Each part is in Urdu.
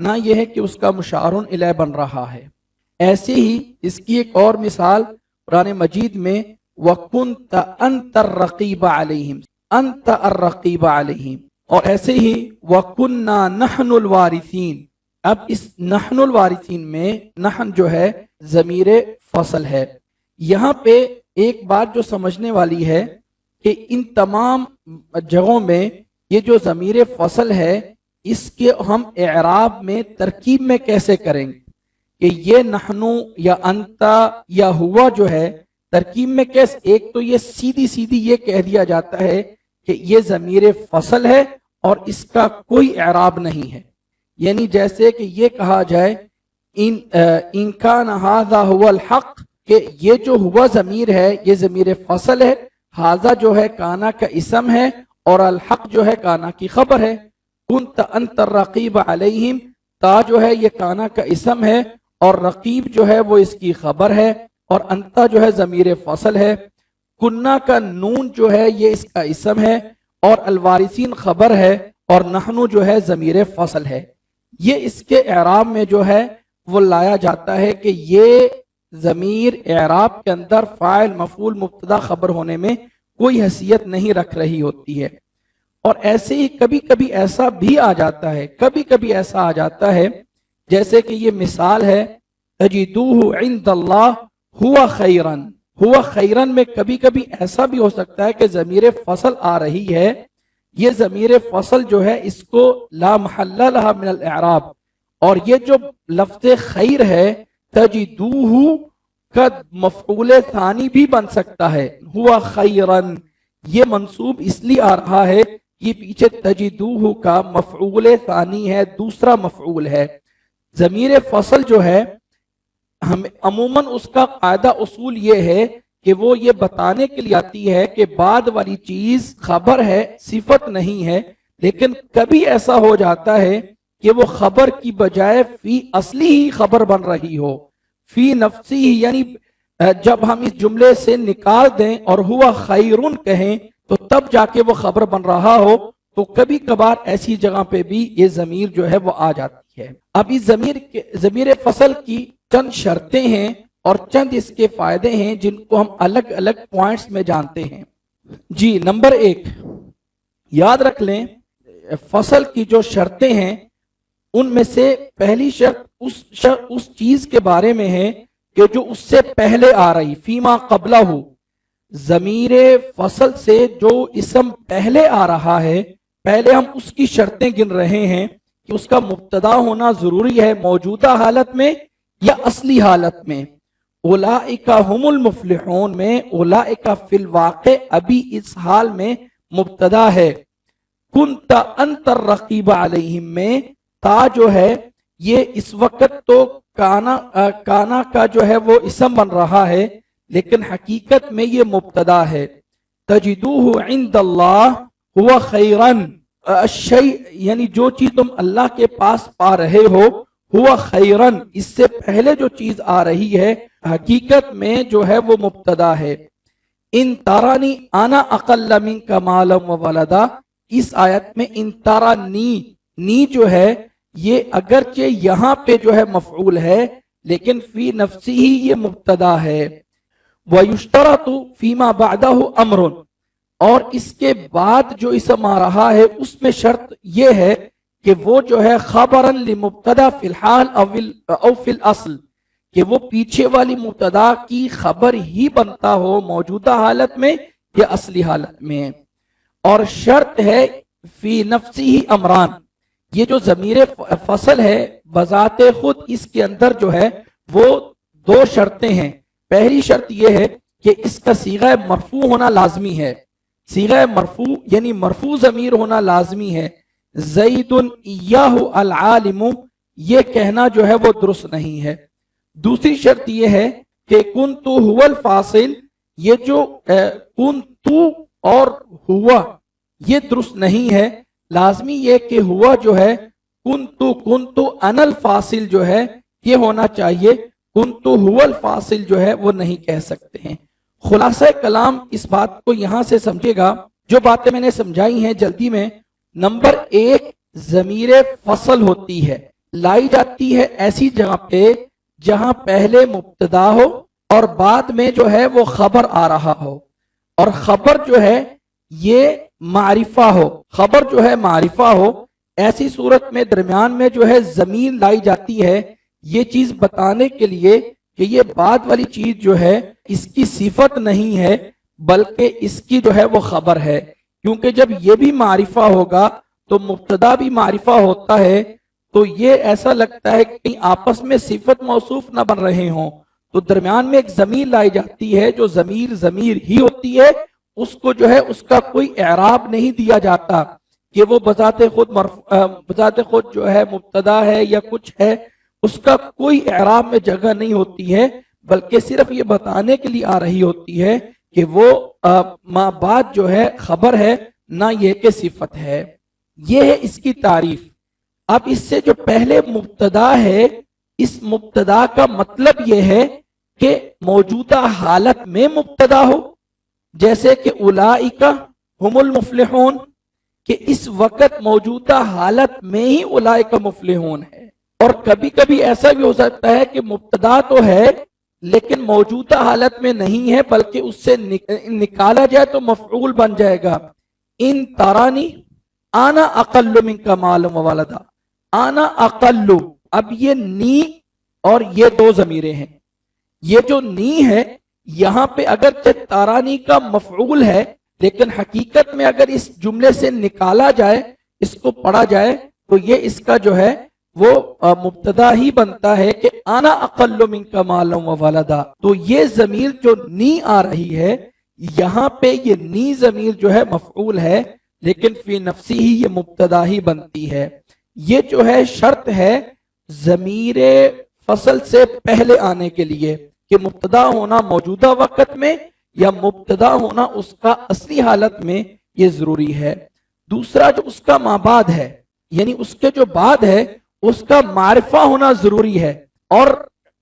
نہ یہ ہے کہ اس کا مشار الیہ بن رہا ہے۔ ایسے ہی اس کی ایک اور مثال قرآن مجید میں وَكُنْتَ أَنْتَ الرَّقِيبَ عَلَيْهِمْ، أَنْتَ الرَّقِيبَ عَلَيْهِمْ، اور ایسے ہی وَكُنَّا نَحْنُ الْوَارِثِينَ۔ اب اس نحن الوارثین میں نحن جو ہے ضمیر فصل ہے۔ یہاں پہ ایک بات جو سمجھنے والی ہے کہ ان تمام جگہوں میں یہ جو ضمیر فصل ہے اس کے ہم اعراب میں ترکیب میں کیسے کریں گے کہ یہ نحنو یا انتا یا ہوا جو ہے ترکیب میں کیسے، ایک تو یہ سیدھی سیدھی یہ کہہ دیا جاتا ہے کہ یہ ضمیر فصل ہے اور اس کا کوئی اعراب نہیں ہے، یعنی جیسے کہ یہ کہا جائے ان کان ھذا ھو الحق، کہ یہ جو ہوا ضمیر ہے یہ ضمیر فصل ہے، ھذا جو ہے کانا کا اسم ہے اور الحق جو ہے کانا کی خبر ہے۔ کنت انت الرقیب علیہم، تا جو ہے یہ کانا کا اسم ہے اور رقیب جو ہے وہ اس کی خبر ہے اور انتا جو ہے ضمیر فصل ہے۔ کنہ کا نون جو ہے یہ اس کا اسم ہے اور الوارثین خبر ہے اور نحنو جو ہے ضمیر فصل ہے۔ یہ اس کے اعراب میں جو ہے وہ لایا جاتا ہے کہ یہ ضمیر اعراب کے اندر فاعل مفعول مبتدا خبر ہونے میں کوئی حیثیت نہیں رکھ رہی ہوتی ہے۔ اور ایسے ہی کبھی کبھی ایسا بھی آ جاتا ہے، کبھی کبھی ایسا آ جاتا ہے جیسے کہ یہ مثال ہے تجدوہ عند اللہ ہوا خیرن، ہوا خیرن میں کبھی کبھی ایسا بھی ہو سکتا ہے کہ ضمیر فصل آ رہی ہے، یہ ضمیر فصل جو ہے اس کو لا محل لها من الاعراب، اور یہ جو لفظ خیر ہے تجدوہ کا مفعول ثانی بھی بن سکتا ہے، ہوا خیرن یہ منصوب اس لیے آ رہا ہے یہ پیچھے تجدوہ کا مفعول ثانی ہے، دوسرا مفعول ہے۔ ضمیر فصل جو ہے ہم عموماً اس کا قاعدہ اصول یہ ہے کہ وہ یہ بتانے کے لیے آتی ہے کہ بعد والی چیز خبر ہے، صفت نہیں ہے، لیکن کبھی ایسا ہو جاتا ہے کہ وہ خبر کی بجائے فی اصلی ہی خبر بن رہی ہو، فی نفسی ہی، یعنی جب ہم اس جملے سے نکال دیں اور ہوا خیرون کہیں تو تب جا کے وہ خبر بن رہا ہو، تو کبھی کبھار ایسی جگہ پہ بھی یہ ضمیر جو ہے وہ آ جاتی ہے۔ اب اس ضمیر فصل کی چند شرطیں ہیں اور چند اس کے فائدے ہیں جن کو ہم الگ الگ پوائنٹس میں جانتے ہیں۔ جی نمبر 1 یاد رکھ لیں، فصل کی جو شرطیں ہیں ان میں سے پہلی شرط اس چیز کے بارے میں ہے کہ جو اس سے پہلے آ رہی، فیما قبلہ، ضمیر فصل سے جو اسم پہلے آ رہا ہے پہلے ہم اس کی شرطیں گن رہے ہیں کہ اس کا مبتدا ہونا ضروری ہے موجودہ حالت میں یا اصلی حالت میں۔ اولئک هم المفلحون میں اولئک فی الواقع ابھی اس حال میں مبتدا ہے۔ کنت انت الرقیب علیہم میں تا جو ہے یہ اس وقت تو کانا کا جو ہے وہ اسم بن رہا ہے لیکن حقیقت میں یہ مبتدا ہے۔ تجدوہ عند اللہ ہوا خیرن، الشیء یعنی جو چیز تم اللہ کے پاس پا رہے ہو، ہوا خیرن اس سے پہلے جو چیز آ رہی ہے حقیقت میں جو ہے وہ مبتدا ہے۔ ان ترانی انا اقل منک مالا و ولدا، اس آیت میں ان ترانی نی جو ہے یہ اگرچہ یہاں پہ جو ہے مفعول ہے لیکن فی نفسی ہی یہ مبتدا ہے۔ وَيُشْتَرَطُ فِيمَا بَعْدَهُ أَمْرٌ، اور اس کے بعد جو اسم آ رہا ہے اس میں شرط یہ ہے کہ وہ جو ہے خبراً لمبتدا فی الحال او فی الاصل، کہ وہ پیچھے والی مبتدا کی خبر ہی بنتا ہو موجودہ حالت میں یا اصلی حالت میں۔ اور شرط ہے فی نفسی ہی امران، یہ جو ضمیر فصل ہے بذات خود اس کے اندر جو ہے وہ 2 شرطیں ہیں۔ پہلی شرط یہ ہے کہ اس کا صیغہ مرفوع ہونا لازمی ہے، صیغہ مرفوع یعنی مرفوع ضمیر ہونا لازمی ہے۔ زید ایاہ العالم یہ کہنا جو ہے وہ درست نہیں ہے۔ دوسری شرط یہ ہے کہ کنتو هو الفاصل، یہ جو کنتو اور ہوا یہ درست نہیں ہے، لازمی یہ کہ ہوا جو ہے کنتو انا الفاصل جو ہے یہ ہونا چاہیے، کنتو هو الفاصل جو ہے وہ نہیں کہہ سکتے ہیں۔ خلاصہ کلام اس بات کو یہاں سے سمجھے گا، جو باتیں میں نے سمجھائی ہیں جلدی میں۔ نمبر 1 ضمیر فصل ہوتی ہے، لائی جاتی ہے ایسی جگہ پہ جہاں پہلے مبتدا ہو اور بعد میں جو ہے وہ خبر آ رہا ہو، اور خبر جو ہے یہ معرفہ ہو، خبر جو ہے معرفہ ہو، ایسی صورت میں درمیان میں جو ہے ضمیر لائی جاتی ہے یہ چیز بتانے کے لیے کہ یہ بعد والی چیز جو ہے اس کی صفت نہیں ہے بلکہ اس کی جو ہے وہ خبر ہے، کیونکہ جب یہ بھی معرفہ ہوگا تو مبتدا بھی معرفہ ہوتا ہے، تو یہ ایسا لگتا ہے کہ آپس میں صفت موصوف نہ بن رہے ہوں، تو درمیان میں ایک ضمیر لائی جاتی ہے جو ضمیر ہی ہوتی ہے، اس کو جو ہے اس کا کوئی اعراب نہیں دیا جاتا کہ وہ بذات خود جو ہے مبتدا ہے یا کچھ ہے، اس کا کوئی اعراب میں جگہ نہیں ہوتی ہے، بلکہ صرف یہ بتانے کے لیے آ رہی ہوتی ہے کہ وہ ما بعد جو ہے خبر ہے، نہ یہ کہ صفت ہے۔ یہ ہے اس کی تعریف۔ اب اس سے جو پہلے مبتدا ہے، اس مبتدا کا مطلب یہ ہے کہ موجودہ حالت میں مبتدا ہو، جیسے کہ اولئک ہم المفلحون، کہ اس وقت موجودہ حالت میں ہی اولئک مفلحون ہے۔ اور کبھی کبھی ایسا بھی ہو سکتا ہے کہ مبتدا تو ہے لیکن موجودہ حالت میں نہیں ہے، بلکہ اس سے نکالا جائے تو مفعول بن جائے گا۔ ان ترانی آنا اقل منک مالا وولدا، آنا اقل، اب یہ نی اور یہ دو ضمیریں ہیں، یہ جو نی ہے یہاں پہ اگر تارانی کا مفعول ہے، لیکن حقیقت میں اگر اس جملے سے نکالا جائے، اس کو پڑھا جائے تو یہ اس کا جو ہے وہ مبتدا ہی بنتا ہے کہ انا اقل منک مالا وولدا۔ تو یہ ضمیر جو نی آ رہی ہے یہاں پہ یہ نی ضمیر جو ہے مفعول ہے، لیکن فی نفسی ہی یہ مبتدا ہی بنتی ہے۔ یہ جو ہے شرط ہے ضمیر فصل سے پہلے آنے کے لیے کہ مبتدا ہونا موجودہ وقت میں یا مبتدا ہونا اس کا اصلی حالت میں، یہ ضروری ہے۔ دوسرا جو اس کا مابعد ہے، یعنی اس کے جو بعد ہے اس کا معرفہ ہونا ضروری ہے، اور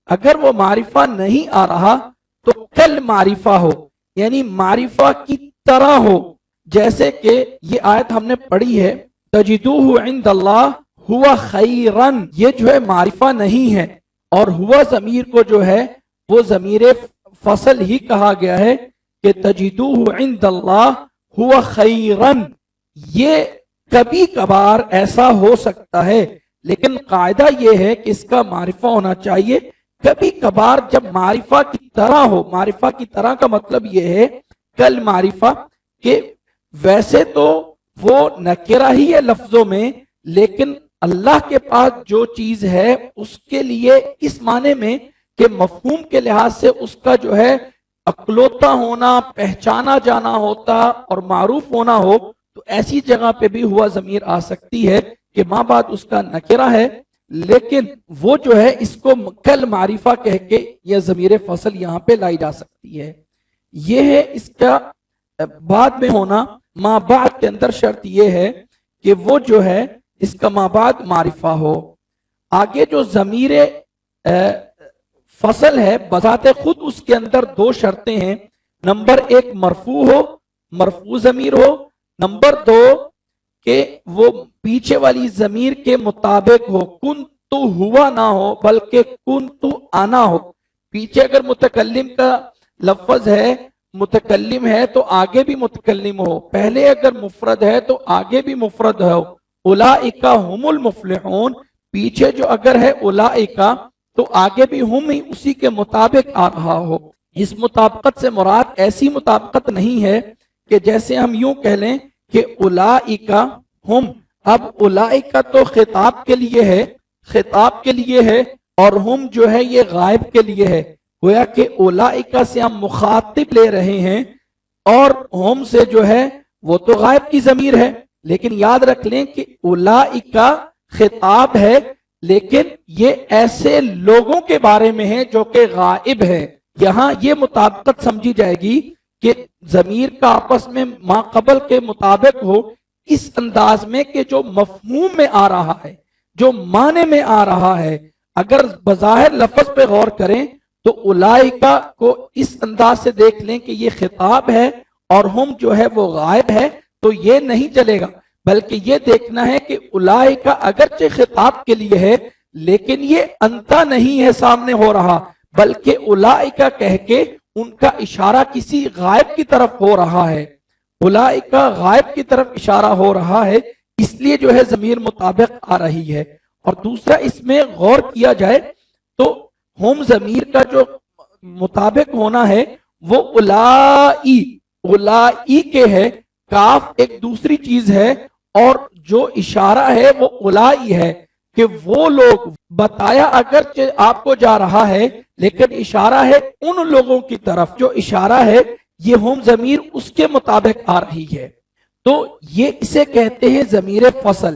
اگر وہ معرفہ نہیں آ رہا تو کل معرفہ ہو، یعنی معرفہ کی طرح ہو، جیسے کہ یہ آیت ہم نے پڑھی ہے تجدوہ عند اللہ ہوا خیرن، یہ جو ہے معرفہ نہیں ہے، اور ہوا ضمیر کو جو ہے وہ ضمیر فصل ہی کہا گیا ہے کہ تجدوہ عند اللہ ہوا خیرن۔ یہ کبھی کبھار ایسا ہو سکتا ہے لیکن قاعدہ یہ ہے کہ اس کا معرفہ ہونا چاہیے۔ کبھی کبھار جب معرفہ کی طرح ہو، معرفہ کی طرح کا مطلب یہ ہے کل معرفہ، کہ ویسے تو وہ نکرہ ہی ہے لفظوں میں، لیکن اللہ کے پاس جو چیز ہے اس کے لیے اس معنی میں کہ مفہوم کے لحاظ سے اس کا جو ہے اکلوتا ہونا، پہچانا جانا ہوتا اور معروف ہونا ہو، تو ایسی جگہ پہ بھی ہوا ضمیر آ سکتی ہے کہ ماں بعد اس کا نکرہ ہے، لیکن وہ جو ہے اس کو کل معرفہ کہہ کے یہ ضمیر فصل یہاں پہ لائی جا سکتی ہے۔ یہ ہے اس کا بعد میں ہونا۔ ماں بعد کے اندر شرط یہ ہے کہ وہ جو ہے اس کا ماں بعد معرفہ ہو۔ آگے جو ضمیر فصل ہے بذات خود اس کے اندر دو شرطیں ہیں، نمبر ایک مرفوع ہو، مرفوع ضمیر ہو، نمبر دو کہ وہ پیچھے والی ضمیر کے مطابق ہو، کن تو ہوا نہ ہو بلکہ کن تو آنا ہو۔ پیچھے اگر متکلم کا لفظ ہے، متکلم ہے تو آگے بھی متکلم ہو، پہلے اگر مفرد ہے تو آگے بھی مفرد ہو، اولئک ہم المفلحون، پیچھے جو اگر ہے اولئک تو آگے بھی ہم ہی اسی کے مطابق آ رہا ہو۔ اس مطابقت سے مراد ایسی مطابقت نہیں ہے کہ جیسے ہم یوں کہہ لیں کہ اولئک ہم، اب اولئک تو خطاب کے لیے ہے، خطاب کے لیے ہے، اور ہم جو ہے یہ غائب کے لیے ہے، گویا کہ اولئک سے ہم مخاطب لے رہے ہیں اور ہم سے جو ہے وہ تو غائب کی ضمیر ہے، لیکن یاد رکھ لیں کہ اولئک خطاب ہے لیکن یہ ایسے لوگوں کے بارے میں ہے جو کہ غائب ہے۔ یہاں یہ مطابقت سمجھی جائے گی کہ ضمیر کا آپس میں ما قبل کے مطابق ہو اس انداز میں کہ جو مفہوم میں آ رہا ہے، جو معنی میں آ رہا ہے۔ اگر بظاہر لفظ پہ غور کریں تو اولئک کو اس انداز سے دیکھ لیں کہ یہ خطاب ہے اور ہم جو ہے وہ غائب ہے، تو یہ نہیں چلے گا، بلکہ یہ دیکھنا ہے کہ اولئک اگرچہ خطاب کے لیے ہے لیکن یہ انتا نہیں ہے سامنے ہو رہا، بلکہ اولائکا کہہ کے ان کا اشارہ کسی غائب کی طرف ہو رہا ہے، اولائکا غائب کی طرف اشارہ ہو رہا ہے، اس لیے جو ہے ضمیر مطابق آ رہی ہے۔ اور دوسرا اس میں غور کیا جائے تو ہم ضمیر کا جو مطابق ہونا ہے وہ الائی کے ہے، کاف ایک دوسری چیز ہے، اور جو اشارہ ہے وہ الائی ہے کہ وہ لوگ، بتایا اگرچہ آپ کو جا رہا ہے لیکن اشارہ ہے ان لوگوں کی طرف، جو اشارہ ہے یہ ہم ضمیر اس کے مطابق آ رہی ہے، تو یہ اسے کہتے ہیں ضمیر فصل۔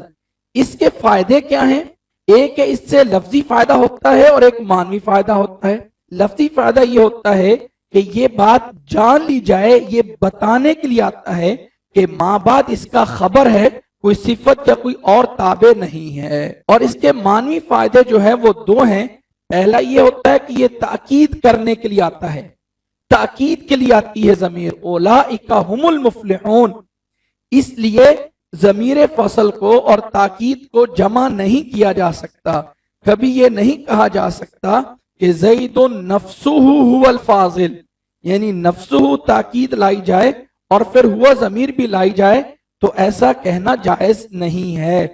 اس کے فائدے کیا ہیں؟ ایک ہے اس سے لفظی فائدہ ہوتا ہے اور ایک معنوی فائدہ ہوتا ہے۔ لفظی فائدہ یہ ہوتا ہے کہ یہ بات جان لی جائے، یہ بتانے کے لیے آتا ہے کہ ماں بعد اس کا خبر ہے، کوئی صفت یا کوئی اور تابع نہیں ہے۔ اور اس کے معنوی فائدے جو ہیں وہ دو ہیں۔ پہلا یہ ہوتا ہے کہ یہ تاکید کرنے کے لیے آتا ہے، تاکید کے لیے آتی ہے ضمیر، اولئک هم المفلحون، اس لیے ضمیر فصل کو اور تاکید کو جمع نہیں کیا جا سکتا۔ کبھی یہ نہیں کہا جا سکتا کہ زید نفسہ هو الفاضل، یعنی نفسہ تاکید لائی جائے اور پھر ہوا ضمیر بھی لائی جائے، تو ایسا کہنا جائز نہیں ہے۔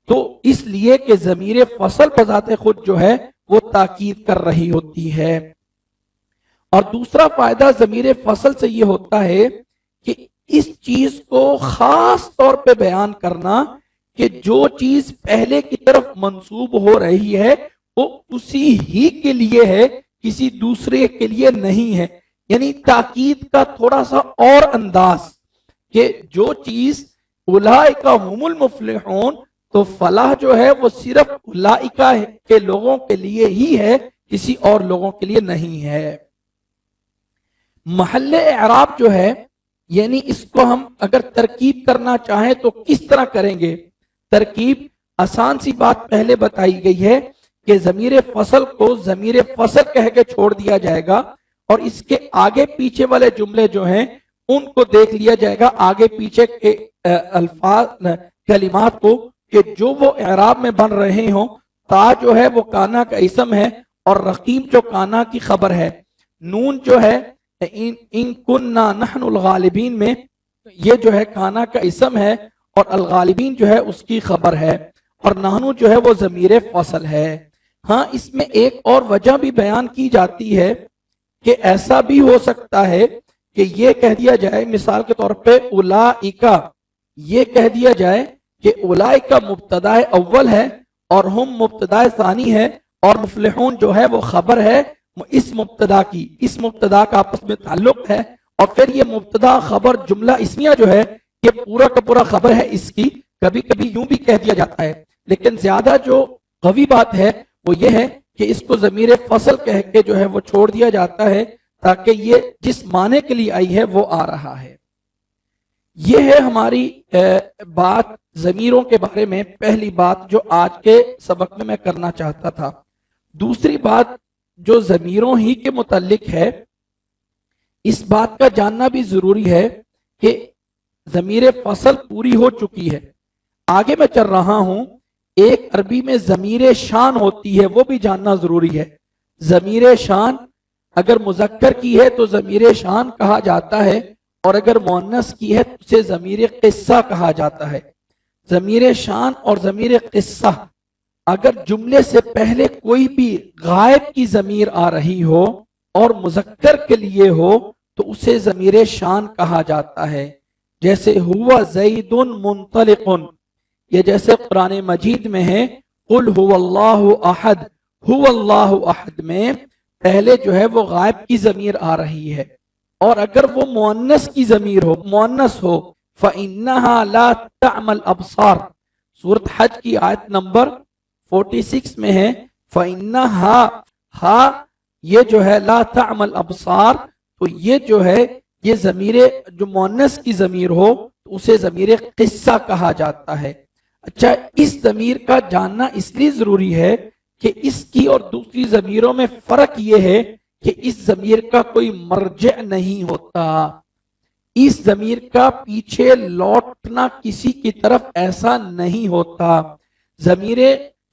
تو اس لیے کہ ضمیر فصل بذات خود جو ہے وہ تاکید کر رہی ہوتی ہے۔ اور دوسرا فائدہ ضمیر فصل سے یہ ہوتا ہے کہ اس چیز کو خاص طور پہ بیان کرنا کہ جو چیز پہلے کی طرف منسوب ہو رہی ہے وہ اسی ہی کے لیے ہے، کسی دوسرے کے لیے نہیں ہے، یعنی تاکید کا تھوڑا سا اور انداز کہ جو چیز اولئک هم المفلحون، تو فلاح جو ہے وہ صرف اولئک کے لوگوں کے لیے ہی ہے، کسی اور لوگوں کے لیے نہیں ہے۔ محل اعراب جو ہے، یعنی اس کو ہم اگر ترکیب کرنا چاہیں تو کس طرح کریں گے؟ ترکیب آسان سی بات پہلے بتائی گئی ہے کہ ضمیر فصل کو ضمیر فصل کہہ کے چھوڑ دیا جائے گا، اور اس کے آگے پیچھے والے جملے جو ہیں ان کو دیکھ لیا جائے گا، آگے پیچھے کے الفاظ کلمات کو، کہ جو وہ اعراب میں بن رہے ہوں۔ تا جو ہے وہ کانا کا اسم ہے اور رقیم جو کانا کی خبر ہے۔ نون جو ہے ان کننا نحن الغالبین میں، یہ جو ہے کانا کا اسم ہے اور الغالبین جو ہے اس کی خبر ہے، اور نحنو جو ہے وہ ضمیر فصل ہے۔ ہاں، اس میں ایک اور وجہ بھی بیان کی جاتی ہے کہ ایسا بھی ہو سکتا ہے کہ یہ کہہ دیا جائے، مثال کے طور پہ اولائکا، یہ کہہ دیا جائے کہ اولائکا مبتدا اول ہے اور ہم مبتدا ثانی ہے، اور مفلحون جو ہے وہ خبر ہے اس مبتدا کی، اس مبتدا کا آپس میں تعلق ہے، اور پھر یہ مبتدا خبر جملہ اسمیہ جو ہے یہ پورا کا پورا خبر ہے اس کی۔ کبھی کبھی یوں بھی کہہ دیا جاتا ہے، لیکن زیادہ جو قوی بات ہے وہ یہ ہے کہ اس کو ضمیر فصل کہہ کے جو ہے وہ چھوڑ دیا جاتا ہے، تاکہ یہ جس معنی کے لیے آئی ہے وہ آ رہا ہے۔ یہ ہے ہماری بات ضمیروں کے بارے میں، پہلی بات جو آج کے سبق میں کرنا چاہتا تھا۔ دوسری بات جو ضمیروں ہی کے متعلق ہے، اس بات کا جاننا بھی ضروری ہے کہ ضمیر فصل پوری ہو چکی ہے۔ آگے میں چل رہا ہوں، ایک عربی میں ضمیر شان ہوتی ہے، وہ بھی جاننا ضروری ہے۔ ضمیر شان اگر مذکر کی ہے تو ضمیر شان کہا جاتا ہے، اور اگر مؤنث کی ہے تو اسے ضمیر قصہ کہا جاتا ہے۔ ضمیر شان اور ضمیر قصہ، اگر جملے سے پہلے کوئی بھی غائب کی ضمیر آ رہی ہو اور مذکر کے لیے ہو تو اسے ضمیر شان کہا جاتا ہے۔ جیسے ہوا زید منطلق، یہ جیسے قرآن مجید میں ہے قل هو اللہ احد، هو اللہ احد میں پہلے جو ہے وہ غائب کی ضمیر آ رہی ہے، اور اگر وہ مؤنث کی ضمیر ہو، مؤنث ہو، فَإِنَّهَا لَا تَعْمَى الْأَبْصَارِ، سورۃ حج کی آیت نمبر 46 میں ہے فَإِنَّهَا، ہا یہ جو ہے لا تعمل ابصار، تو یہ جو ہے یہ ضمیر جو مؤنث کی ضمیر ہو تو اسے ضمیر قصہ کہا جاتا ہے۔ اچھا، اس ضمیر کا جاننا اس لیے ضروری ہے کہ اس کی اور دوسری ضمیروں میں فرق یہ ہے کہ اس ضمیر کا کوئی مرجع نہیں ہوتا، اس ضمیر کا پیچھے لوٹنا کسی کی طرف ایسا نہیں ہوتا۔ ضمیر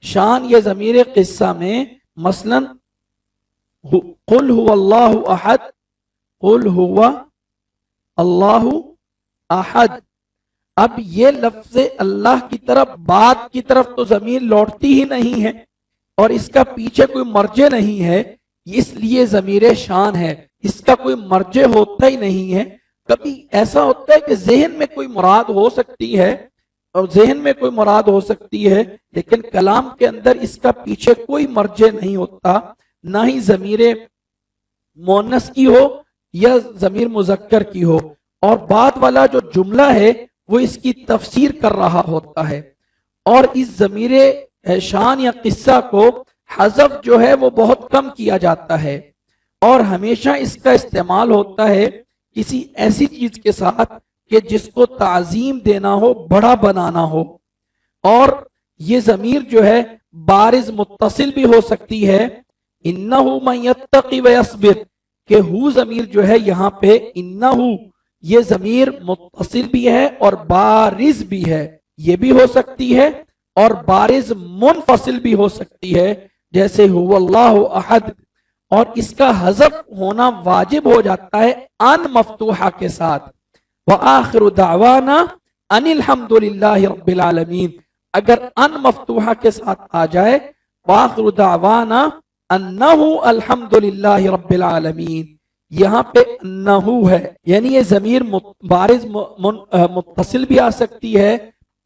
شان یہ ضمیر قصہ میں مثلا قل هو اللہ احد، قل هو اللہ احد، اب یہ لفظ اللہ کی طرف، بات کی طرف تو ضمیر لوٹتی ہی نہیں ہے اور اس کا پیچھے کوئی مرجع نہیں ہے، اس لیے ضمیر شان ہے، اس کا کوئی مرجع ہوتا ہی نہیں ہے۔ کبھی ایسا ہوتا ہے کہ ذہن میں کوئی مراد ہو سکتی ہے اور ذہن میں کوئی مراد ہو سکتی ہے لیکن کلام کے اندر اس کا پیچھے کوئی مرجع نہیں ہوتا، نہ ہی ضمیر مؤنث کی ہو یا ضمیر مذکر کی ہو، اور بعد والا جو جملہ ہے وہ اس کی تفسیر کر رہا ہوتا ہے۔ اور اس ضمیر شان یا قصہ کو حذف جو ہے وہ بہت کم کیا جاتا ہے اور ہمیشہ اس کا استعمال ہوتا ہے کسی ایسی چیز کے ساتھ کہ جس کو تعظیم دینا ہو، بڑا بنانا ہو، اور یہ ضمیر جو ہے بارز متصل بھی ہو سکتی ہے، انہو من یتقی ویصبر، کہ ہو ضمیر جو ہے یہاں پہ انہو یہ ضمیر متصل بھی ہے اور بارز بھی ہے، یہ بھی ہو سکتی ہے، اور بارز منفصل بھی ہو سکتی ہے جیسے هو اللہ احد، اور اس کا حذف ہونا واجب ہو جاتا ہے ان مفتوحہ کے ساتھ، وآخر دعوانا ان الحمد للہ رب العالمین، اگر ان مفتوحہ کے ساتھ آ جائے وآخر دعوانا انہو الحمد للہ رب العالمین، یہاں پہ انہو ہے، یعنی یہ ضمیر بارز متصل بھی آ سکتی ہے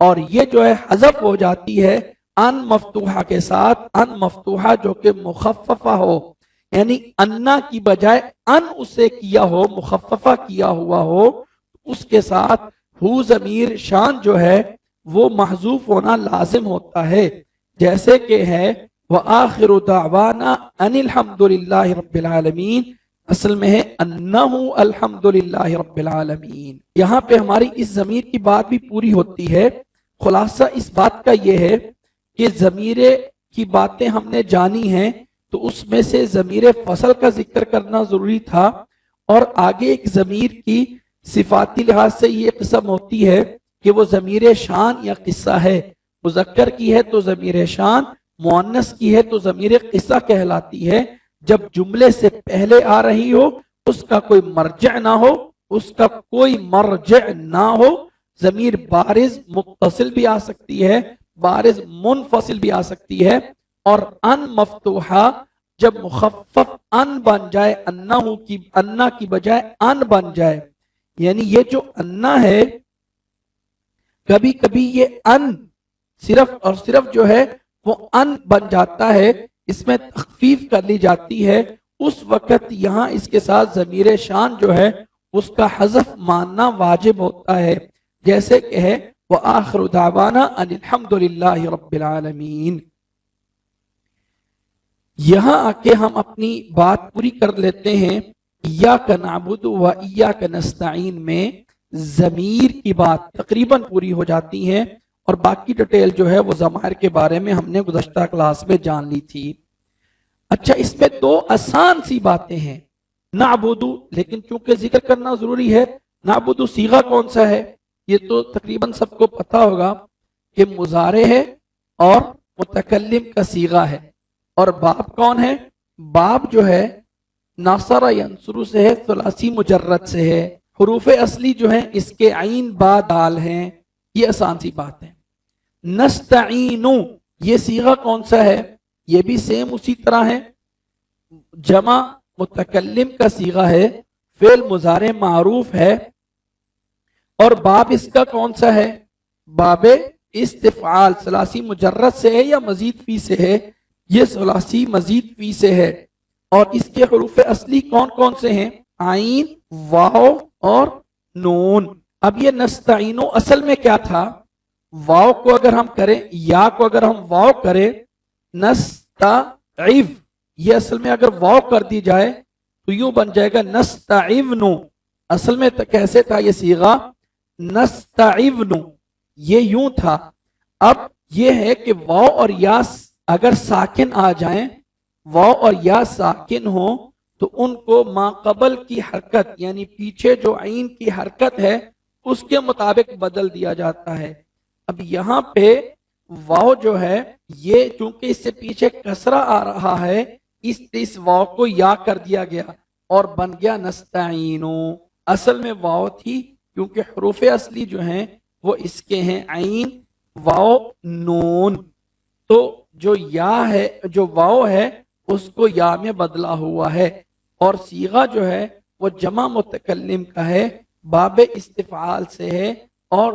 اور یہ جو ہے حذف ہو جاتی ہے ان مفتوحہ کے ساتھ، ان مفتوحہ جو کہ مخففہ ہو، یعنی انا کی بجائے ان اسے کیا ہو، مخففہ کیا ہوا ہو، اس کے ساتھ ہو ضمیر شان جو ہے وہ محذوف ہونا لازم ہوتا ہے، جیسے کہ ہے وآخر دعوانا ان الحمد للہ رب العالمین، اصل میں ہے انہو الحمد للہ رب العالمین۔ یہاں پہ ہماری اس ضمیر کی بات بھی پوری ہوتی ہے۔ خلاصہ اس بات کا یہ ہے کہ ضمیر کی باتیں ہم نے جانی ہیں تو اس میں سے ضمیر فصل کا ذکر کرنا ضروری تھا، اور آگے ایک ضمیر کی صفاتی لحاظ سے یہ قسم ہوتی ہے کہ وہ ضمیر شان یا قصہ ہے، مذکر کی ہے تو ضمیر شان، مؤنث کی ہے تو ضمیر قصہ کہلاتی ہے، جب جملے سے پہلے آ رہی ہو، اس کا کوئی مرجع نہ ہو، اس کا کوئی مرجع نہ ہو، ضمیر بارز متصل بھی آ سکتی ہے، بارز منفصل بھی آ سکتی ہے، اور ان مفتوحہ جب مخفف ان بن جائے، انا کی بجائے ان بن جائے، یعنی یہ جو انا ہے کبھی کبھی یہ ان صرف اور صرف جو ہے وہ ان بن جاتا ہے، اس میں تخفیف کر لی جاتی ہے، اس وقت یہاں اس کے ساتھ ضمیر شان جو ہے اس کا حذف ماننا واجب ہوتا ہے، جیسے کہ ہے وآخر دعوانا ان الحمد للہ رب العالمین۔ یہاں آ کے ہم اپنی بات پوری کر لیتے ہیں۔ ایاک نعبد و ایاک نستعین میں ضمیر کی بات تقریباً پوری ہو جاتی ہے، اور باقی ڈیٹیل جو ہے وہ ضمائر کے بارے میں ہم نے گزشتہ کلاس میں جان لی تھی۔ اچھا، اس میں دو آسان سی باتیں ہیں، نعبد، لیکن چونکہ ذکر کرنا ضروری ہے، نعبد صیغہ کون سا ہے؟ یہ تو تقریباً سب کو پتا ہوگا کہ مضارع ہے اور متکلم کا صیغہ ہے، اور باب کون ہے؟ باب جو ہے ناصر ینصر سے ہے، ثلاثی مجرد سے ہے، حروف اصلی جو ہیں اس کے عین با دال ہیں، یہ آسان سی بات ہے۔ نستعین، یہ صیغہ کون سا ہے؟ یہ بھی سیم اسی طرح ہے، جمع متکلم کا صیغہ ہے، فعل مضارع معروف ہے، اور باب اس کا کون سا ہے؟ باب استفعال، ثلاثی مجرد سے ہے یا مزید فی سے ہے؟ یہ ثلاثی مزید فی سے ہے، اور اس کے حروف اصلی کون کون سے ہیں؟ عین، واو اور نون۔ اب یہ نستعینو اصل میں کیا تھا؟ واو کو اگر ہم کریں، یا کو اگر ہم واو کریں، نستعیو، یہ اصل میں اگر واو کر دی جائے تو یوں بن جائے گا نستعیونو، اصل میں کیسے تھا یہ صیغہ؟ نستعیونو، یہ یوں تھا۔ اب یہ ہے کہ واو اور یا اگر ساکن آ جائیں، واو اور یا ساکن ہو تو ان کو ما قبل کی حرکت، یعنی پیچھے جو عین کی حرکت ہے اس کے مطابق بدل دیا جاتا ہے۔ اب یہاں پہ واو جو ہے یہ چونکہ اس سے پیچھے کسرہ آ رہا ہے اس واو کو یا کر دیا گیا اور بن گیا نستعینو. اصل میں واو تھی کیونکہ حروف اصلی جو ہیں وہ اس کے ہیں عین واو نون. تو جو یا ہے جو واو ہے اس کو یا میں بدلا ہوا ہے اور صیغہ جو ہے وہ جمع متکلم کا ہے باب استفعال سے ہے اور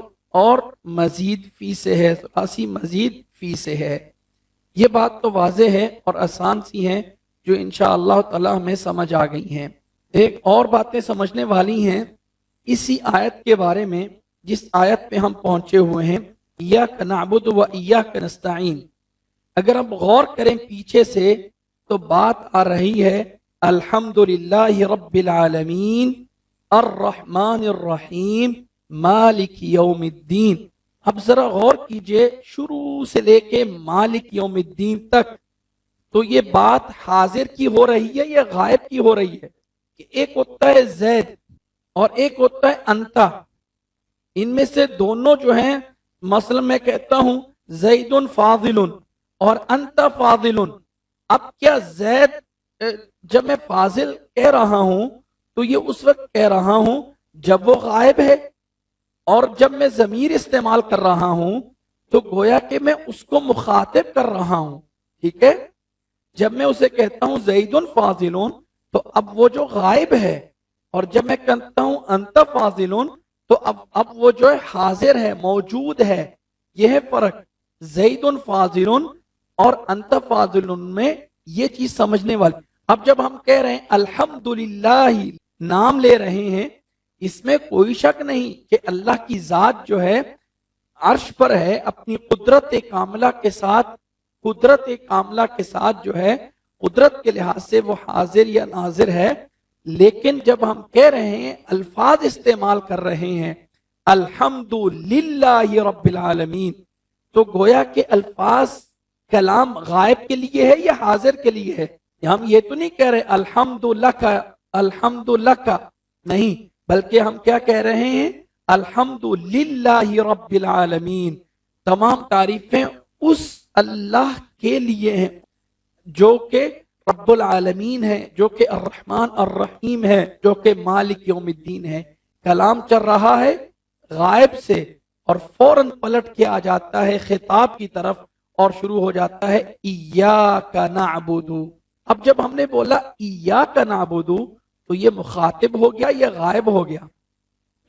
مزید فی سے ہے ثلاثی مزید فی سے ہے. یہ بات تو واضح ہے اور آسان سی ہیں جو انشاءاللہ تعالی ہمیں سمجھ آ گئی ہیں. ایک اور باتیں سمجھنے والی ہیں اسی آیت کے بارے میں جس آیت پہ ہم پہنچے ہوئے ہیں ایاک نعبد و ایاک نستعین. اگر ہم غور کریں پیچھے سے تو بات آ رہی ہے الحمدللہ رب العالمین الرحمن الرحیم مالک یوم الدین. اب ذرا غور کیجئے شروع سے لے کے مالک یوم الدین تک تو یہ بات حاضر کی ہو رہی ہے یا غائب کی ہو رہی ہے؟ کہ ایک ہوتا ہے زید اور ایک ہوتا ہے انتا. ان میں سے دونوں جو ہیں مثلا میں کہتا ہوں زید فاضل اور انتا فاضل. اب کیا زید جب میں فاضل کہہ رہا ہوں تو یہ اس وقت کہہ رہا ہوں جب وہ غائب ہے اور جب میں ضمیر استعمال کر رہا ہوں تو گویا کہ میں اس کو مخاطب کر رہا ہوں. ٹھیک ہے. جب میں اسے کہتا ہوں زید فاضل تو اب وہ جو غائب ہے اور جب میں کہتا ہوں انت فاضل تو اب وہ جو ہے حاضر ہے موجود ہے. یہ ہے فرق زید فاضل اور انت فاضل میں یہ چیز سمجھنے والی. اب جب ہم کہہ رہے ہیں الحمدللہ نام لے رہے ہیں اس میں کوئی شک نہیں کہ اللہ کی ذات جو ہے عرش پر ہے اپنی قدرت کاملہ کے ساتھ جو ہے قدرت کے لحاظ سے وہ حاضر یا ناظر ہے. لیکن جب ہم کہہ رہے ہیں الفاظ استعمال کر رہے ہیں الحمدللہ رب العالمین تو گویا کہ الفاظ کلام غائب کے لیے ہے یا حاضر کے لیے ہے؟ ہم یہ تو نہیں کہہ رہے الحمدللہ نہیں بلکہ ہم کیا کہہ رہے ہیں الحمدللہ رب العالمین. تمام تعریفیں اس اللہ کے لیے ہیں جو کہ رب العالمین ہے جو کہ الرحمن الرحیم ہے جو کہ مالک یوم الدین ہے. کلام چل رہا ہے غائب سے اور فوراً پلٹ کے آ جاتا ہے خطاب کی طرف اور شروع ہو جاتا ہے ایاک نعبد. اب جب ہم نے بولا ایاک نعبد تو یہ مخاطب ہو گیا یا غائب ہو گیا؟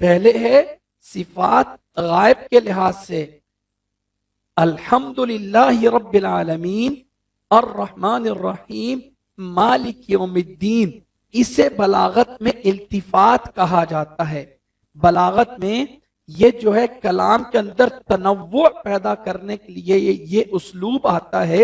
پہلے ہے صفات غائب کے لحاظ سے الحمدللہ رب العالمین الرحمن الرحیم مالک یوم الدین. اسے بلاغت میں التفات کہا جاتا ہے. بلاغت میں یہ جو ہے کلام کے اندر تنوع پیدا کرنے کے لیے یہ اسلوب آتا ہے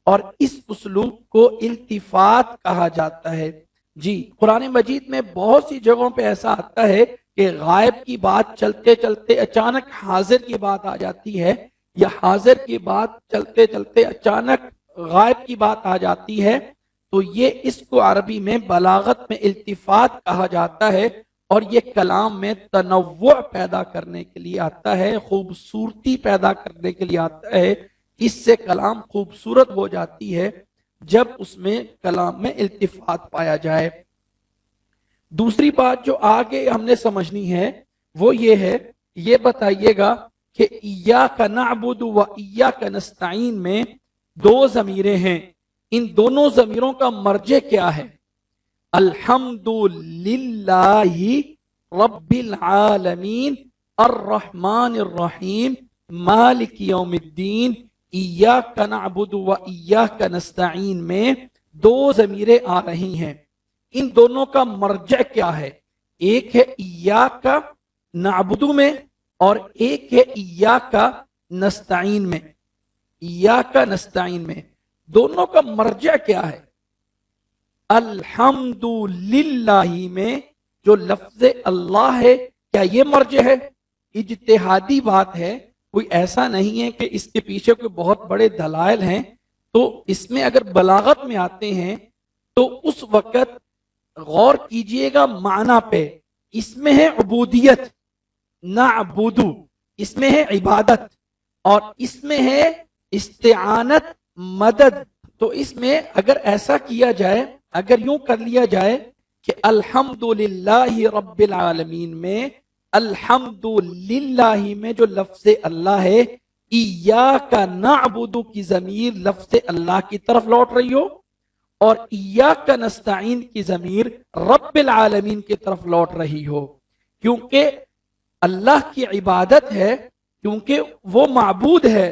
اور اس اسلوب کو التفات کہا جاتا ہے. جی قرآن مجید میں بہت سی جگہوں پہ ایسا آتا ہے کہ غائب کی بات چلتے چلتے اچانک حاضر کی بات آ جاتی ہے یا حاضر کی بات چلتے چلتے اچانک غائب کی بات آ جاتی ہے. تو یہ اس کو عربی میں بلاغت میں التفات کہا جاتا ہے اور یہ کلام میں تنوع پیدا کرنے کے لیے آتا ہے خوبصورتی پیدا کرنے کے لیے آتا ہے. اس سے کلام خوبصورت ہو جاتی ہے جب اس میں کلام میں التفات پایا جائے. دوسری بات جو آگے ہم نے سمجھنی ہے وہ یہ ہے یہ بتائیے گا کہ ایاک نعبد و ایاک نستعین میں دو ضمیریں ہیں. ان دونوں ضمیروں کا مرجع کیا ہے؟ الحمدللہ رب العالمین الرحمن الرحیم مالک یوم الدین ایاک نعبد و ایاک نستعین میں دو ضمیریں آ رہی ہیں. ان دونوں کا مرجع کیا ہے؟ ایک ہے ایاک نعبد میں اور ایک ہے ایاک نستعین میں. ایاک نستعین میں دونوں کا مرجع کیا ہے؟ الحمدللہ میں جو لفظ اللہ ہے کیا یہ مرجع ہے؟ اجتہادی بات ہے کوئی ایسا نہیں ہے کہ اس کے پیچھے کوئی بہت بڑے دلائل ہیں. تو اس میں اگر بلاغت میں آتے ہیں تو اس وقت غور کیجئے گا معنی پہ. اس میں ہے عبودیت نعبدو اس میں ہے عبادت اور اس میں ہے استعانت مدد. تو اس میں اگر ایسا کیا جائے, اگر یوں کر لیا جائے کہ الحمدللہ رب العالمین میں الحمدللہ میں جو لفظ اللہ ہے, ایاک نعبد کی ضمیر لفظ اللہ کی طرف لوٹ رہی ہو, اور ایاک نستعین کی ضمیر رب العالمین کی طرف لوٹ رہی ہو. کیونکہ اللہ کی عبادت ہے, کیونکہ وہ معبود ہے,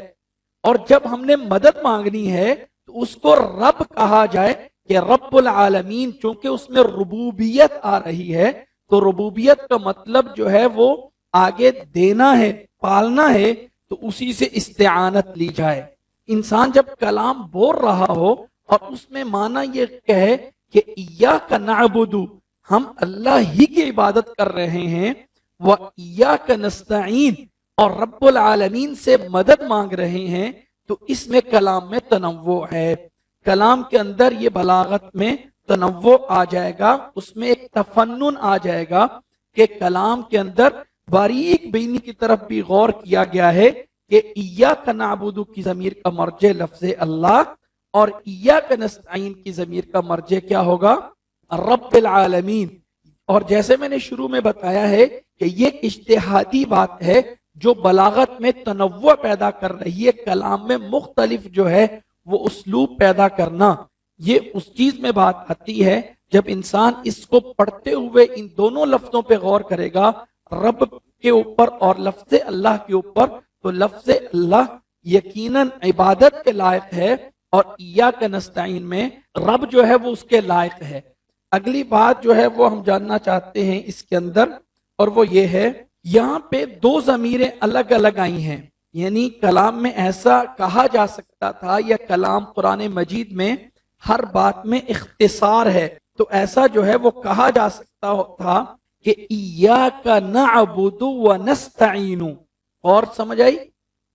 اور جب ہم نے مدد مانگنی ہے تو اس کو رب کہا جائے کہ رب العالمین, چونکہ اس میں ربوبیت آ رہی ہے, تو ربوبیت کا مطلب جو ہے وہ آگے دینا ہے, پالنا ہے, تو اسی سے استعانت لی جائے. انسان جب کلام بول رہا ہو اور اس میں معنی یہ کہے کہ ایاک نعبد, ہم اللہ ہی کی عبادت کر رہے ہیں, و ایاک نستعین, اور رب العالمین سے مدد مانگ رہے ہیں, تو اس میں کلام میں تنوع ہے. کلام کے اندر یہ بلاغت میں تنوع آ جائے گا, اس میں ایک تفنن آ جائے گا کہ کلام کے اندر باریک بینی کی طرف بھی غور کیا گیا ہے کہ ایاک نعبد کی ضمیر کا مرجع لفظ اللہ, اور ایاک نستعین کی ضمیر کا مرجع کیا ہوگا, رب العالمین. اور جیسے میں نے شروع میں بتایا ہے کہ یہ اجتہادی بات ہے جو بلاغت میں تنوع پیدا کر رہی ہے, کلام میں مختلف جو ہے وہ اسلوب پیدا کرنا. یہ اس چیز میں بات آتی ہے جب انسان اس کو پڑھتے ہوئے ان دونوں لفظوں پہ غور کرے گا, رب کے اوپر اور لفظ اللہ کے اوپر, تو لفظ اللہ یقیناً عبادت کے لائق ہے, اور ایاک نستعین میں رب جو ہے وہ اس کے لائق ہے. اگلی بات جو ہے وہ ہم جاننا چاہتے ہیں اس کے اندر, اور وہ یہ ہے یہاں پہ دو ضمیریں الگ الگ آئی ہیں. یعنی کلام میں ایسا کہا جا سکتا تھا, یا کلام قرآن مجید میں ہر بات میں اختصار ہے, تو ایسا جو ہے وہ کہا جا سکتا تھا کہ ایاک نعبد و نستعین. اور سمجھ آئی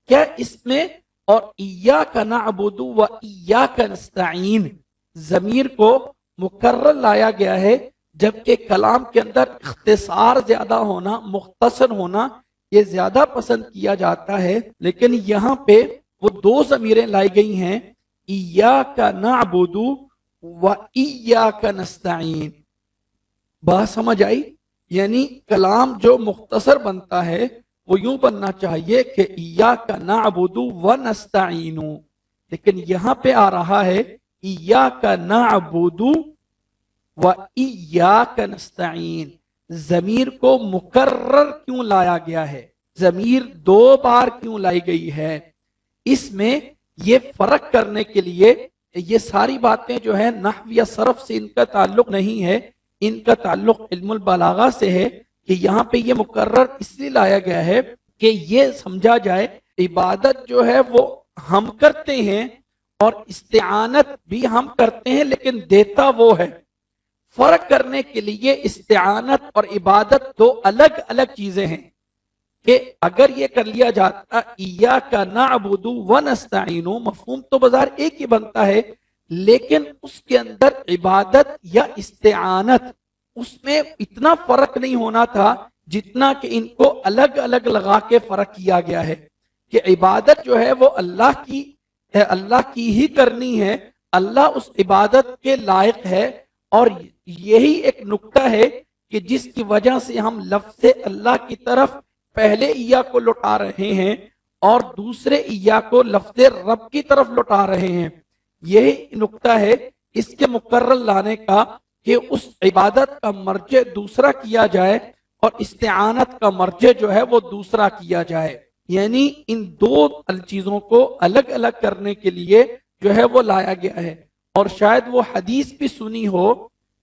کیا اس میں, اور ایاک نعبد و ایاک نستعین ضمیر کو مکرر لایا گیا ہے, جبکہ کلام کے اندر اختصار زیادہ ہونا, مختصر ہونا یہ زیادہ پسند کیا جاتا ہے. لیکن یہاں پہ وہ دو ضمیریں لائی گئی ہیں, ایاک نعبد و ایاک نستعین. بات سمجھ آئی؟ یعنی کلام جو مختصر بنتا ہے وہ یوں بننا چاہیے کہ ایاک نعبد و نستعین, لیکن یہاں پہ آ رہا ہے ایاک نعبد و ایاک نستعین. ضمیر کو مکرر کیوں لایا گیا ہے, ضمیر دو بار کیوں لائی گئی ہے, اس میں یہ فرق کرنے کے لیے. یہ ساری باتیں جو ہیں نحو یا صرف سے ان کا تعلق نہیں ہے, ان کا تعلق علم البلاغہ سے ہے, کہ یہاں پہ یہ مکرر اس لیے لایا گیا ہے کہ یہ سمجھا جائے عبادت جو ہے وہ ہم کرتے ہیں اور استعانت بھی ہم کرتے ہیں, لیکن دیتا وہ ہے. فرق کرنے کے لیے استعانت اور عبادت دو الگ الگ چیزیں ہیں, کہ اگر یہ کر لیا جاتا ایاک نعبد و نستعین, مفہوم تو بظاہر ایک ہی بنتا ہے, لیکن اس کے اندر عبادت یا استعانت اس میں اتنا فرق نہیں ہونا تھا جتنا کہ ان کو الگ الگ لگا کے فرق کیا گیا ہے. کہ عبادت جو ہے وہ اللہ کی ہے, اللہ کی ہی کرنی ہے, اللہ اس عبادت کے لائق ہے. اور یہی ایک نقطہ ہے کہ جس کی وجہ سے ہم لفظ اللہ کی طرف پہلے ایا کو لوٹا رہے ہیں اور دوسرے ایا کو لفظ رب کی طرف لوٹا رہے ہیں. یہی نقطہ ہے اس کے مقرر لانے کا, کہ اس عبادت کا مرجع دوسرا کیا جائے اور استعانت کا مرجع جو ہے وہ دوسرا کیا جائے. یعنی ان دو چیزوں کو الگ الگ کرنے کے لیے جو ہے وہ لایا گیا ہے. اور شاید وہ حدیث بھی سنی ہو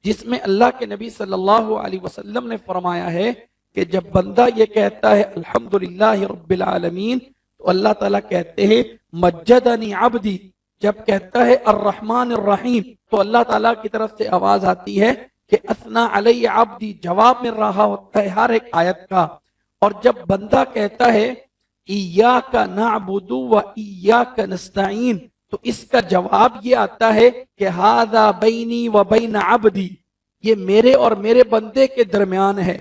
جس میں اللہ کے نبی صلی اللہ علیہ وسلم نے فرمایا ہے کہ جب بندہ یہ کہتا ہے الحمدللہ رب العالمین, تو اللہ تعالیٰ کہتے ہیں مجدنی عبدی. جب کہتا ہے الرحمن الرحیم, تو اللہ تعالیٰ کی طرف سے آواز آتی ہے کہ اثنا علی عبدی, جواب مل رہا ہوتا ہے ہر ایک آیت کا. اور جب بندہ کہتا ہے ایاک نعبد و ایاک نستعین, تو اس کا جواب یہ آتا ہے کہ ھذا بینی و بین عبدی, یہ میرے اور میرے بندے کے درمیان ہے,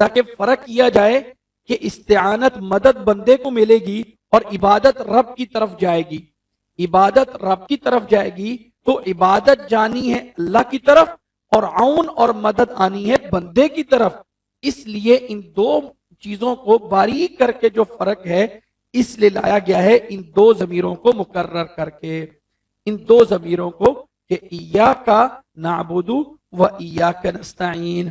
تاکہ فرق کیا جائے کہ استعانت مدد بندے کو ملے گی اور عبادت رب کی طرف جائے گی، عبادت رب کی طرف جائے گی تو عبادت جانی ہے اللہ کی طرف اور عون اور مدد آنی ہے بندے کی طرف. اس لیے ان دو چیزوں کو باریک کر کے جو فرق ہے اس لیے لایا گیا ہے ان دو ضمیروں کو مقرر کر کے، ان دو ضمیروں کو کہ ایاک نعبد و ایاک نستعین.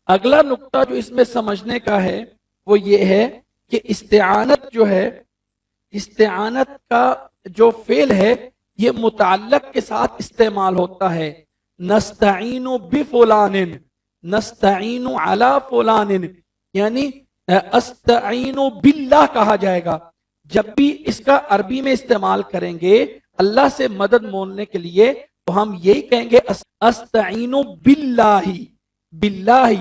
اگلا نقطہ جو اس میں سمجھنے کا ہے وہ یہ ہے کہ استعانت جو ہے، استعانت کا جو فعل ہے یہ متعلق کے ساتھ استعمال ہوتا ہے. نستعین بفلان، نستعین علی فلان، یعنی استعین باللہ کہا جائے گا. جب بھی اس کا عربی میں استعمال کریں گے اللہ سے مدد مانگنے کے لیے تو ہم یہی کہیں گے استعین باللہ. باللہ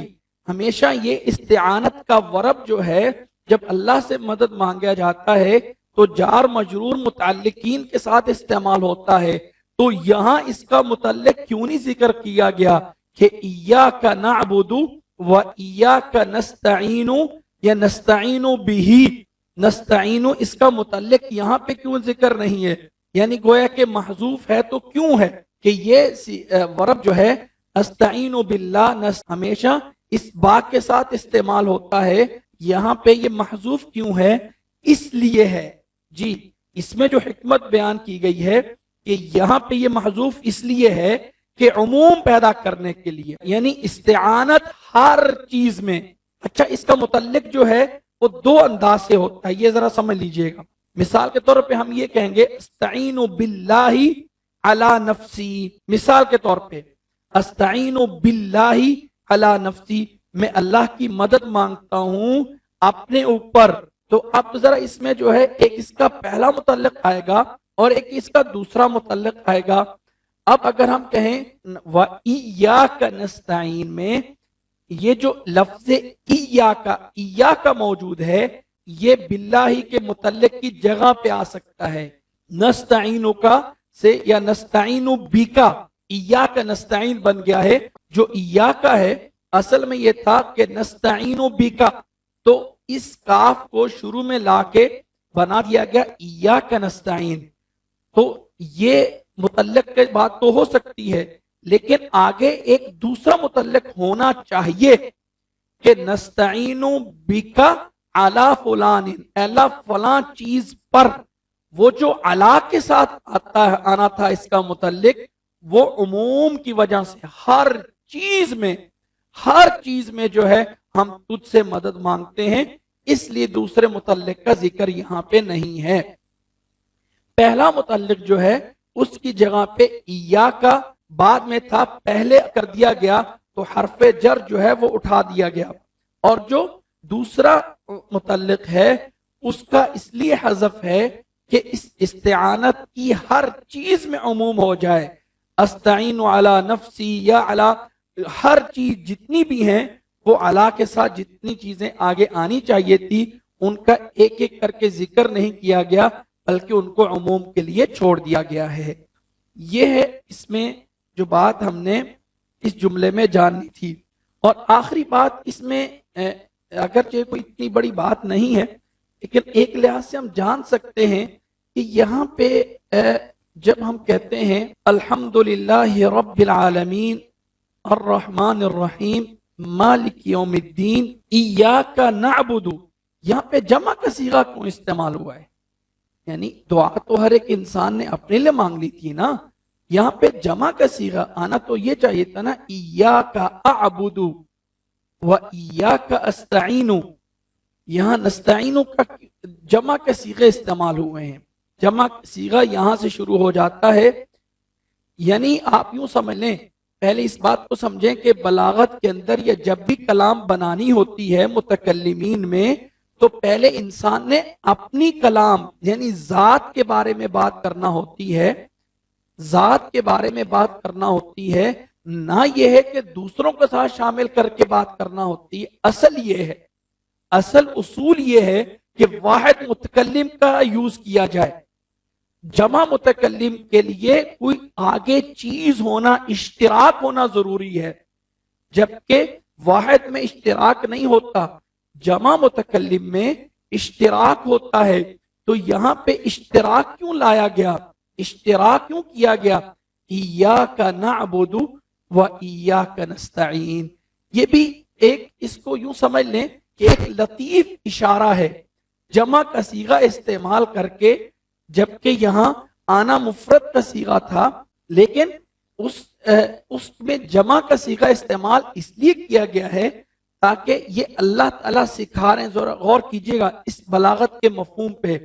ہمیشہ یہ استعانت کا ورب جو ہے جب اللہ سے مدد مانگا جاتا ہے تو جار مجرور متعلقین کے ساتھ استعمال ہوتا ہے. تو یہاں اس کا متعلق کیوں نہیں ذکر کیا گیا کہ ایاک نعبد و ایاک نستعین یا نستعین بہ؟ نستعین اس کا متعلق یہاں پہ کیوں ذکر نہیں ہے؟ یعنی گویا کہ محذوف ہے تو کیوں ہے کہ یہ ورب جو ہے استعین باللہ ہمیشہ اس باء کے ساتھ استعمال ہوتا ہے، یہاں پہ یہ محذوف کیوں ہے؟ اس لیے ہے جی، اس میں جو حکمت بیان کی گئی ہے کہ یہاں پہ یہ محذوف اس لیے ہے کہ عموم پیدا کرنے کے لیے، یعنی استعانت ہر چیز میں. اچھا اس کا متعلق جو ہے وہ دو انداز سے ہوتا ہے، یہ ذرا سمجھ لیجئے گا. مثال کے طور پہ ہم یہ کہیں گے استعین باللہ علی نفسی، مثال کے طور پہ استعین باللہ علی نفسی، میں اللہ کی مدد مانگتا ہوں اپنے اوپر. تو اب ذرا اس میں جو ہے ایک اس کا پہلا متعلق آئے گا اور ایک اس کا دوسرا متعلق آئے گا. اب اگر ہم کہیں وَإِيَّاكَ نَسْتَعِينَ میں یہ جو لفظ ایاک موجود ہے یہ باللہ کے متعلق کی جگہ پہ آ سکتا ہے. نستعین کا سے یا نستعین بیکا، ایاک نستعین بن گیا ہے. جو ایاک ہے اصل میں یہ تھا کہ نستعین بیکا، تو اس کاف کو شروع میں لا کے بنا دیا گیا ایاک نستعین. تو یہ متعلق کے بات تو ہو سکتی ہے لیکن آگے ایک دوسرا متعلق ہونا چاہیے کہ نستعین بکا علی فلان، اللہ فلان چیز پر. وہ جو علی کے ساتھ آنا تھا اس کا متعلق وہ عموم کی وجہ سے ہر چیز میں جو ہے ہم تجھ سے مدد مانگتے ہیں، اس لیے دوسرے متعلق کا ذکر یہاں پہ نہیں ہے. پہلا متعلق جو ہے اس کی جگہ پہ ایاک بعد میں تھا، پہلے کر دیا گیا تو حرف جر جو ہے وہ اٹھا دیا گیا. اور جو دوسرا متعلق ہے اس کا اس لیے حذف ہے کہ اس استعانت کی ہر چیز میں عموم ہو جائے. استعین علی نفسی یا علی، ہر چیز جتنی بھی ہیں وہ علی کے ساتھ جتنی چیزیں آگے آنی چاہیے تھی ان کا ایک ایک کر کے ذکر نہیں کیا گیا بلکہ ان کو عموم کے لیے چھوڑ دیا گیا ہے. یہ ہے اس میں جو بات ہم نے اس جملے میں جاننی تھی. اور آخری بات اس میں اگرچہ کوئی اتنی بڑی بات نہیں ہے لیکن ایک لحاظ سے ہم جان سکتے ہیں کہ یہاں پہ جب ہم کہتے ہیں الحمدللہ رب العالمین الرحمن الرحیم مالک یوم الدین ایاک نعبد، یہاں پہ جمع کا صیغہ کیوں استعمال ہوا ہے؟ یعنی دعا تو ہر ایک انسان نے اپنے لیے مانگ لی تھی نا، یہاں پہ جمع کا صیغہ آنا تو یہ چاہیے تھا نا ایاک اعبد و ایاک استعین. یہاں نستعین کا جمع کے صیغے استعمال ہوئے ہیں، جمع صیغہ یہاں سے شروع ہو جاتا ہے. یعنی آپ یوں سمجھ لیں، پہلے اس بات کو سمجھیں کہ بلاغت کے اندر یا جب بھی کلام بنانی ہوتی ہے متکلمین میں تو پہلے انسان نے اپنی کلام یعنی ذات کے بارے میں بات کرنا ہوتی ہے، ذات کے بارے میں بات کرنا ہوتی ہے، نہ یہ ہے کہ دوسروں کے ساتھ شامل کر کے بات کرنا ہوتی ہے. اصل یہ ہے، اصل اصول یہ ہے کہ واحد متکلم کا یوز کیا جائے. جمع متکلم کے لیے کوئی آگے چیز ہونا، اشتراک ہونا ضروری ہے، جبکہ واحد میں اشتراک نہیں ہوتا. جمع متکلم میں اشتراک ہوتا ہے، تو یہاں پہ اشتراک کیوں لایا گیا، اشتراک کیوں کیا گیا؟ ایاک نعبد و ایاک نستعین. یہ بھی ایک، اس کو یوں سمجھ لیں کہ ایک لطیف اشارہ ہے، جمع کا صیغہ استعمال کر کے، جبکہ یہاں آنا مفرد کا صیغہ تھا، لیکن اس میں جمع کا صیغہ استعمال اس لیے کیا گیا ہے تاکہ یہ اللہ تعالیٰ سکھا رہے ہیں. ذرا غور کیجئے گا اس بلاغت کے مفہوم پہ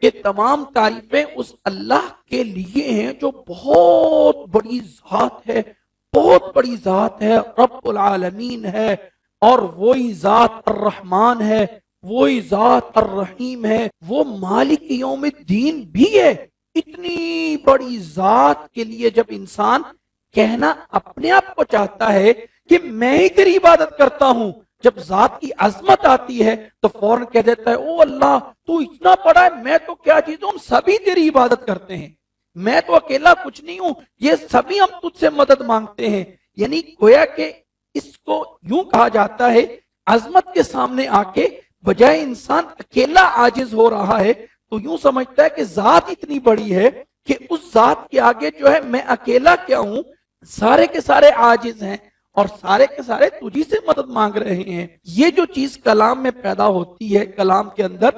کہ تمام تعریفیں اس اللہ کے لیے ہیں جو بہت بڑی ذات ہے، بہت بڑی ذات ہے، رب العالمین ہے، اور وہی ذات الرحمن ہے، وہی ذات الرحیم ہے، وہ مالک یوم الدین بھی ہے. اتنی بڑی ذات کے لیے جب انسان کہنا اپنے آپ کو چاہتا ہے کہ میں ہی تیری عبادت کرتا ہوں، جب ذات کی عظمت آتی ہے تو فوراً کہہ دیتا ہے او اللہ تو اتنا بڑا ہے، میں تو کیا چیز ہوں، ہم سبھی تیری عبادت کرتے ہیں، میں تو اکیلا کچھ نہیں ہوں، یہ سبھی ہم تجھ سے مدد مانگتے ہیں. یعنی گویا کہ اس کو یوں کہا جاتا ہے، عظمت کے سامنے آ کے بجائے انسان اکیلا عاجز ہو رہا ہے تو یوں سمجھتا ہے کہ ذات اتنی بڑی ہے کہ اس ذات کے آگے جو ہے میں اکیلا کیا ہوں، سارے کے سارے عاجز ہیں اور سارے کے سارے تجھی سے مدد مانگ رہے ہیں. یہ جو چیز کلام میں پیدا ہوتی ہے، کلام کے اندر،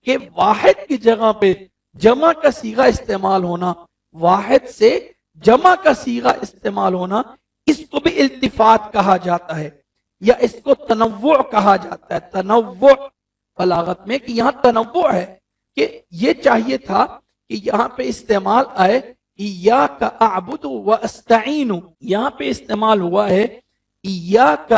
کہ واحد کی جگہ پہ جمع کا صیغہ استعمال ہونا، واحد سے جمع کا صیغہ استعمال ہونا، اس کو بھی التفات کہا جاتا ہے یا اس کو تنوع کہا جاتا ہے. تنوع بلاغت میں کہ یہاں تنوع ہے، کہ یہ چاہیے تھا کہ یہاں پہ استعمال آئے ایاک اعبد و استعین، یہاں پہ استعمال ہوا ہے ایاک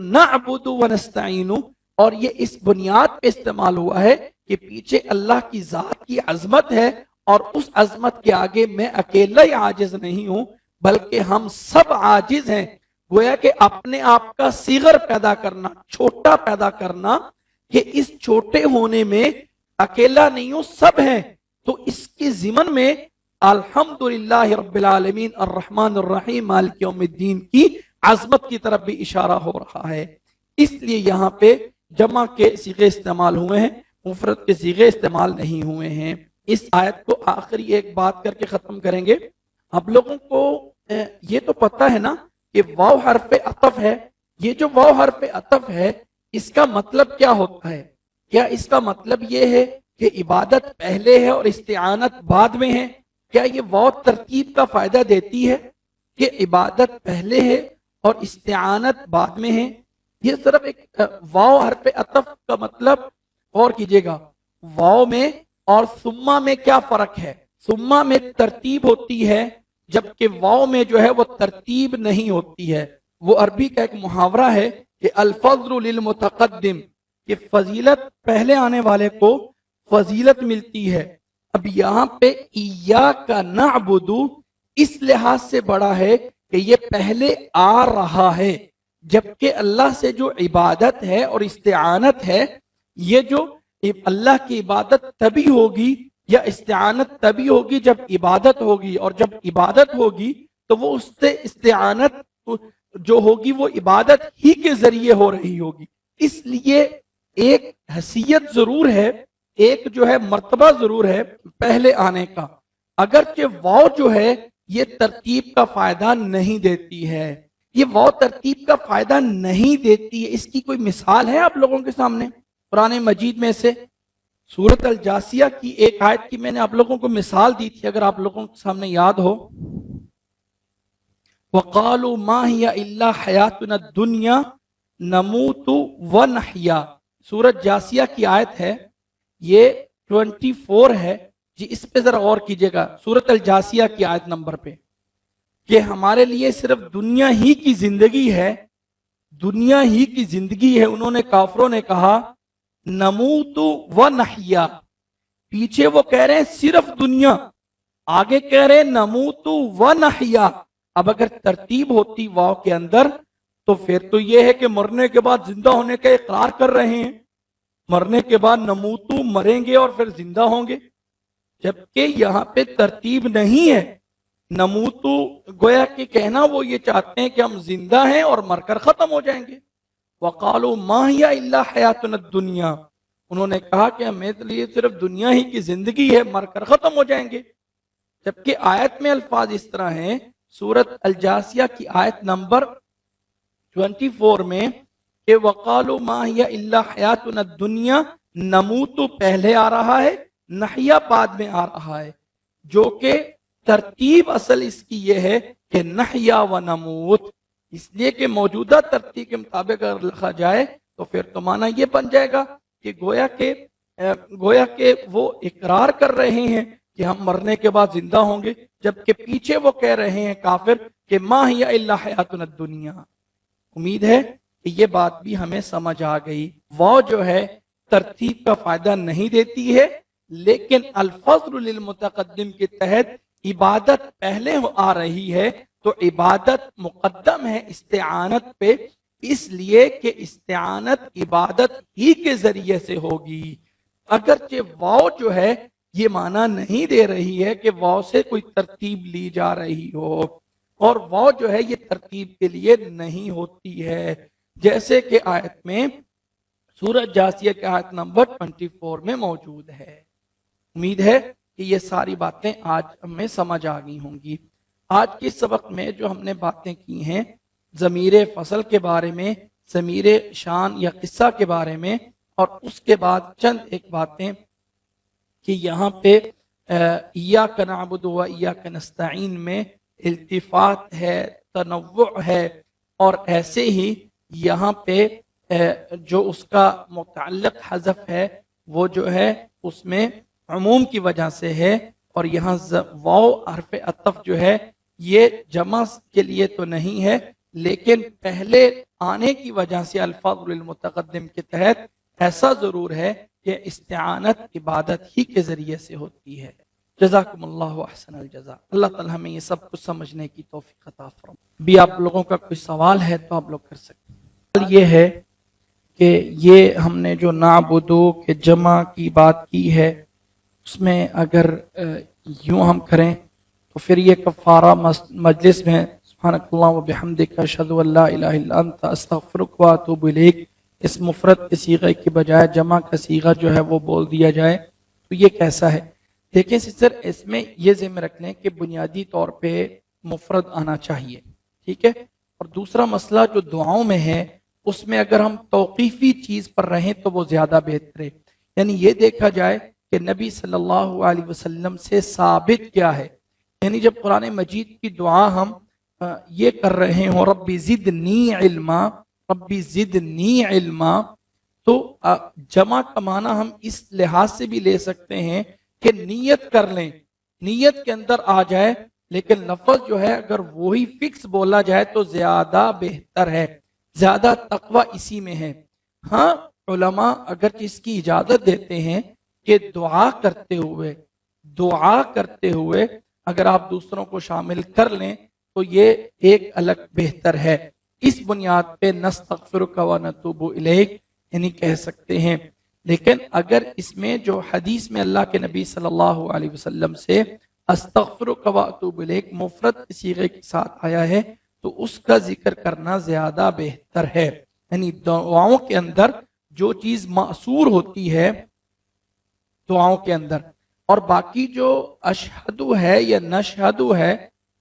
نعبد و نستعین، اور یہ اس بنیاد پہ استعمال ہوا ہے کہ پیچھے اللہ کی ذات کی عظمت ہے اور اس عظمت کے آگے میں اکیلا ہی عاجز نہیں ہوں بلکہ ہم سب عاجز ہیں. گویا کہ اپنے آپ کا صغر پیدا کرنا، چھوٹا پیدا کرنا، کہ اس چھوٹے ہونے میں اکیلا نہیں ہوں، سب ہیں. تو اس کے ضمن میں الحمدللہ رب العالمین الرحمن الرحیم مالک یوم الدین کی عظمت کی طرف بھی اشارہ ہو رہا ہے. اس لیے یہاں پہ جمع کے صیغے استعمال ہوئے ہیں، مفرد کے صیغے استعمال نہیں ہوئے ہیں. اس آیت کو آخری ایک بات کر کے ختم کریں گے. آپ لوگوں کو یہ تو پتہ ہے نا کہ واو حرف عطف ہے. یہ جو واو حرف عطف ہے اس کا مطلب کیا ہوتا ہے؟ کیا اس کا مطلب یہ ہے کہ عبادت پہلے ہے اور استعانت بعد میں ہے؟ کیا یہ واو ترتیب کا فائدہ دیتی ہے کہ عبادت پہلے ہے اور استعانت بعد میں ہے؟ یہ صرف ایک واو حرف عطف کا مطلب غور کیجئے گا. واو میں اور ثم میں کیا فرق ہے؟ ثم میں ترتیب ہوتی ہے جبکہ واو میں جو ہے وہ ترتیب نہیں ہوتی ہے. وہ عربی کا ایک محاورہ ہے کہ الفضل للمتقدم، کہ فضیلت پہلے آنے والے کو فضیلت ملتی ہے. اب یہاں پہ ایاک نعبد اس لحاظ سے بڑا ہے کہ یہ پہلے آ رہا ہے، جبکہ اللہ سے جو عبادت ہے اور استعانت ہے، یہ جو اللہ کی عبادت تبھی ہوگی یا استعانت تبھی ہوگی جب عبادت ہوگی، اور جب عبادت ہوگی تو وہ اس سے استعانت جو ہوگی وہ عبادت ہی کے ذریعے ہو رہی ہوگی. اس لیے ایک حیثیت ضرور ہے، ایک جو ہے مرتبہ ضرور ہے پہلے آنے کا، اگرچہ واو جو ہے یہ ترتیب کا فائدہ نہیں دیتی ہے. یہ واو ترتیب کا فائدہ نہیں دیتی ہے. اس کی کوئی مثال ہے آپ لوگوں کے سامنے قرآن مجید میں سے؟ سورۃ الجاسیہ کی ایک آیت کی میں نے آپ لوگوں کو مثال دی تھی، اگر آپ لوگوں کے سامنے یاد ہو. وَقَالُوا مَا هِيَ إِلَّا حَيَاتُنَا الدُّنْيَا نَمُوتُ وَنَحْيَا. سورۃ جاسیہ کی آیت ہے، یہ 24 ہے جی. اس پہ ذرا غور کیجئے گا، سورۃ الجاسیہ کی آیت نمبر پہ، کہ ہمارے لیے صرف دنیا ہی کی زندگی ہے، دنیا ہی کی زندگی ہے. انہوں نے، کافروں نے کہا نموت و نحیا، پیچھے وہ کہہ رہے ہیں صرف دنیا، آگے کہہ رہے ہیں نموت و نحیا. اب اگر ترتیب ہوتی واو کے اندر تو پھر تو یہ ہے کہ مرنے کے بعد زندہ ہونے کا اقرار کر رہے ہیں، مرنے کے بعد نموتو مریں گے اور پھر زندہ ہوں گے، جبکہ یہاں پہ ترتیب نہیں ہے. نموتو گویا کہ کہنا وہ یہ چاہتے ہیں کہ ہم زندہ ہیں اور مر کر ختم ہو جائیں گے. وَقَالُوا مَا هِيَ إِلَّا حَيَاتُنَا الدُّنْيَا انہوں نے کہا کہ ہمیں تو لیے صرف دنیا ہی کی زندگی ہے، مر کر ختم ہو جائیں گے، جبکہ آیت میں الفاظ اس طرح ہیں، سورت الجاسیہ کی آیت نمبر 24 میں کہ وَقَالُوا مَا هِيَ إِلَّا حَيَاتُنَا الدُّنْيَا، نموت پہلے آ رہا ہے، نحیا بعد میں آ رہا ہے، جو کہ ترتیب اصل اس کی یہ ہے کہ نحیا و نموت، اس لیے کہ موجودہ ترتیب کے مطابق اگر لکھا جائے تو پھر تو معنی یہ بن جائے گا کہ گویا کہ وہ اقرار کر رہے ہیں کہ ہم مرنے کے بعد زندہ ہوں گے، جبکہ پیچھے وہ کہہ رہے ہیں کافر کہ ما ہی الا حیاتنا الدنیا۔ امید ہے کہ یہ بات بھی ہمیں سمجھ آ گئی۔ وہ جو ہے ترتیب کا فائدہ نہیں دیتی ہے، لیکن الفضل للمتقدم کے تحت عبادت پہلے آ رہی ہے تو عبادت مقدم ہے استعانت پہ، اس لیے کہ استعانت عبادت ہی کے ذریعے سے ہوگی۔ اگرچہ واو جو ہے یہ معنی نہیں دے رہی ہے کہ واو سے کوئی ترتیب لی جا رہی ہو، اور واو جو ہے یہ ترتیب کے لیے نہیں ہوتی ہے، جیسے کہ آیت میں سورۃ جاسیہ کے آیت نمبر 24 میں موجود ہے۔ امید ہے کہ یہ ساری باتیں آج ہمیں سمجھ آ گئی ہوں گی۔ آج کے سبق میں جو ہم نے باتیں کی ہیں ضمیر فصل کے بارے میں، ضمیر شان یا قصہ کے بارے میں، اور اس کے بعد چند ایک باتیں کہ یہاں پہ ایاک نعبد و ایاک نستعین میں التفات ہے، تنوع ہے، اور ایسے ہی یہاں پہ جو اس کا متعلق حذف ہے وہ جو ہے اس میں عموم کی وجہ سے ہے، اور یہاں واو حرف عطف جو ہے یہ جمع کے لیے تو نہیں ہے، لیکن پہلے آنے کی وجہ سے الفاظ المتقدم کے تحت ایسا ضرور ہے کہ استعانت عبادت ہی کے ذریعے سے ہوتی ہے۔ جزاکم اللہ احسن الجزاء۔ اللہ تعالی ہمیں یہ سب کچھ سمجھنے کی توفیق عطا فرمائے۔ بھی آپ لوگوں کا کوئی سوال ہے تو آپ لوگ کر سکتے ہیں۔ سوال یہ ہے کہ یہ ہم نے جو نعبدو کے جمع کی بات کی ہے اس میں اگر یوں ہم کریں تو پھر یہ کفارہ مجلس میں سبحانک اللہ و بحمدک اشہد ان لا الہ الا انت استغفرک و اتوب الیک اس مفرد کے صیغے کی بجائے جمع کا صیغہ جو ہے وہ بول دیا جائے تو یہ کیسا ہے؟ دیکھیں سسٹر، اس میں یہ ذہن میں رکھ لیں کہ بنیادی طور پہ مفرد آنا چاہیے، ٹھیک ہے؟ اور دوسرا مسئلہ جو دعاؤں میں ہے اس میں اگر ہم توقیفی چیز پر رہیں تو وہ زیادہ بہتر ہے، یعنی یہ دیکھا جائے کہ نبی صلی اللہ علیہ وسلم سے ثابت کیا ہے، یعنی جب قرآن مجید کی دعا ہم یہ کر رہے ہوں ربی زدنی علما، ربی زدنی علما، تو جمع کا معنی ہم اس لحاظ سے بھی لے سکتے ہیں کہ نیت کر لیں، نیت کے اندر آ جائے، لیکن لفظ جو ہے اگر وہی فکس بولا جائے تو زیادہ بہتر ہے، زیادہ تقوی اسی میں ہے۔ ہاں علماء اگر اس کی اجازت دیتے ہیں کہ دعا کرتے ہوئے اگر آپ دوسروں کو شامل کر لیں تو یہ ایک الگ بہتر ہے، اس بنیاد پہ نستغفرک و نتوب الیک یعنی کہہ سکتے ہیں، لیکن اگر اس میں جو حدیث میں اللہ کے نبی صلی اللہ علیہ وسلم سے استغفرک و اتوب الیک مفرد صیغے کے ساتھ آیا ہے تو اس کا ذکر کرنا زیادہ بہتر ہے، یعنی دعاؤں کے اندر جو چیز مأثور ہوتی ہے دعاؤں کے اندر، اور باقی جو اشہدو ہے یا نشہدو ہے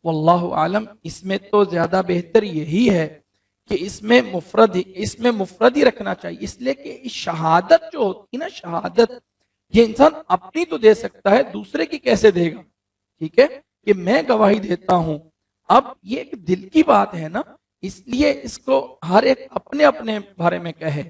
واللہ عالم، اس میں تو زیادہ بہتر یہی ہے کہ اس میں مفرد ہی رکھنا چاہیے، اس لیے کہ شہادت جو ہوتی ہے نا، شہادت یہ انسان اپنی تو دے سکتا ہے، دوسرے کی کیسے دے گا؟ ٹھیک ہے کہ میں گواہی دیتا ہوں، اب یہ ایک دل کی بات ہے نا، اس لیے اس کو ہر ایک اپنے اپنے بارے میں کہے،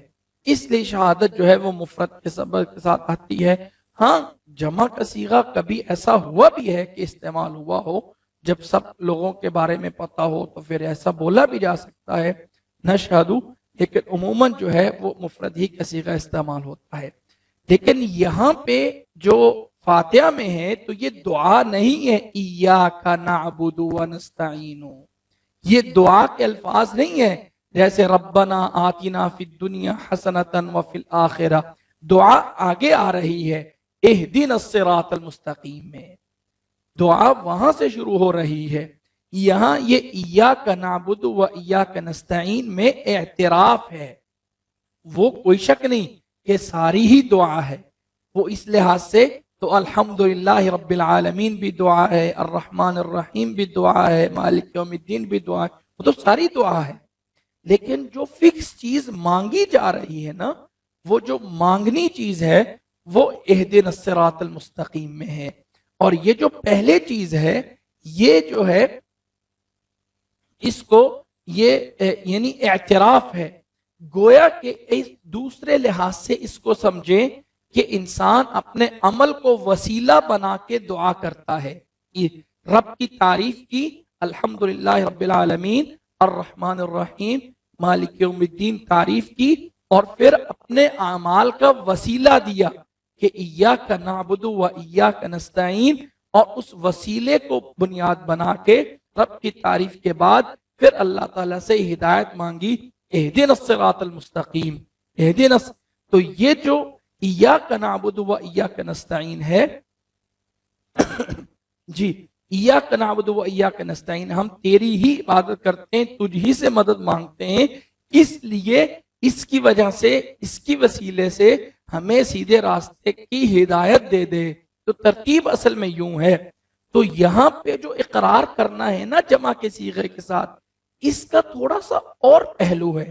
اس لیے شہادت جو ہے وہ مفرد کے سبب کے ساتھ آتی ہے۔ ہاں جمع کا صیغہ کبھی ایسا ہوا بھی ہے کہ استعمال ہوا ہو جب سب لوگوں کے بارے میں پتا ہو تو پھر ایسا بولا بھی جا سکتا ہے نشہدو، لیکن عموماً جو ہے وہ مفرد ہی کا صیغہ استعمال ہوتا ہے۔ لیکن یہاں پہ جو فاتحہ میں ہے تو یہ دعا نہیں ہے ایاک نعبد و نستعین، یہ دعا کے الفاظ نہیں ہے جیسے ربنا آتنا فی الدنیا حسنتا وفی الآخرہ، دعا آگے آ رہی ہے اہدنا الصراط المستقیم میں، دعا وہاں سے شروع ہو رہی ہے، یہاں یہ ایاک نعبد و ایاک نستعین میں اعتراف ہے، وہ کوئی شک نہیں کہ ساری ہی دعا ہے، وہ اس لحاظ سے تو الحمدللہ رب العالمین بھی دعا ہے، الرحمن الرحیم بھی دعا ہے، مالک یوم الدین بھی دعا ہے، وہ تو ساری دعا ہے۔ لیکن جو فکس چیز مانگی جا رہی ہے نا، وہ جو مانگنی چیز ہے وہ اہدنا الصراط المستقیم میں ہے۔ اور یہ جو پہلے چیز ہے، یہ جو ہے اس کو یہ یعنی اعتراف ہے، گویا کہ اس دوسرے لحاظ سے اس کو سمجھیں کہ انسان اپنے عمل کو وسیلہ بنا کے دعا کرتا ہے۔ رب کی تعریف کی، الحمدللہ رب العالمین الرحمن الرحیم مالک یوم الدین تعریف کی، اور پھر اپنے اعمال کا وسیلہ دیا کہ ایاک نعبد و ایاک نستعین، اور اس وسیلے کو بنیاد بنا کے رب کی تعریف کے بعد پھر اللہ تعالیٰ سے ہدایت مانگی، اہدنا الصراط المستقیم اہدنا۔ تو یہ جو ایاک نعبد و ایاک نستعین ہے جی، ایاک نعبد و ایاک نستعین، ہم تیری ہی عبادت کرتے ہیں، تجھ ہی سے مدد مانگتے ہیں، اس لیے اس کی وجہ سے، اس کی وسیلے سے ہمیں سیدھے راستے کی ہدایت دے دے۔ تو ترتیب اصل میں یوں ہے۔ تو یہاں پہ جو اقرار کرنا ہے نا جمع کے صیغے کے ساتھ، اس کا تھوڑا سا اور پہلو ہے۔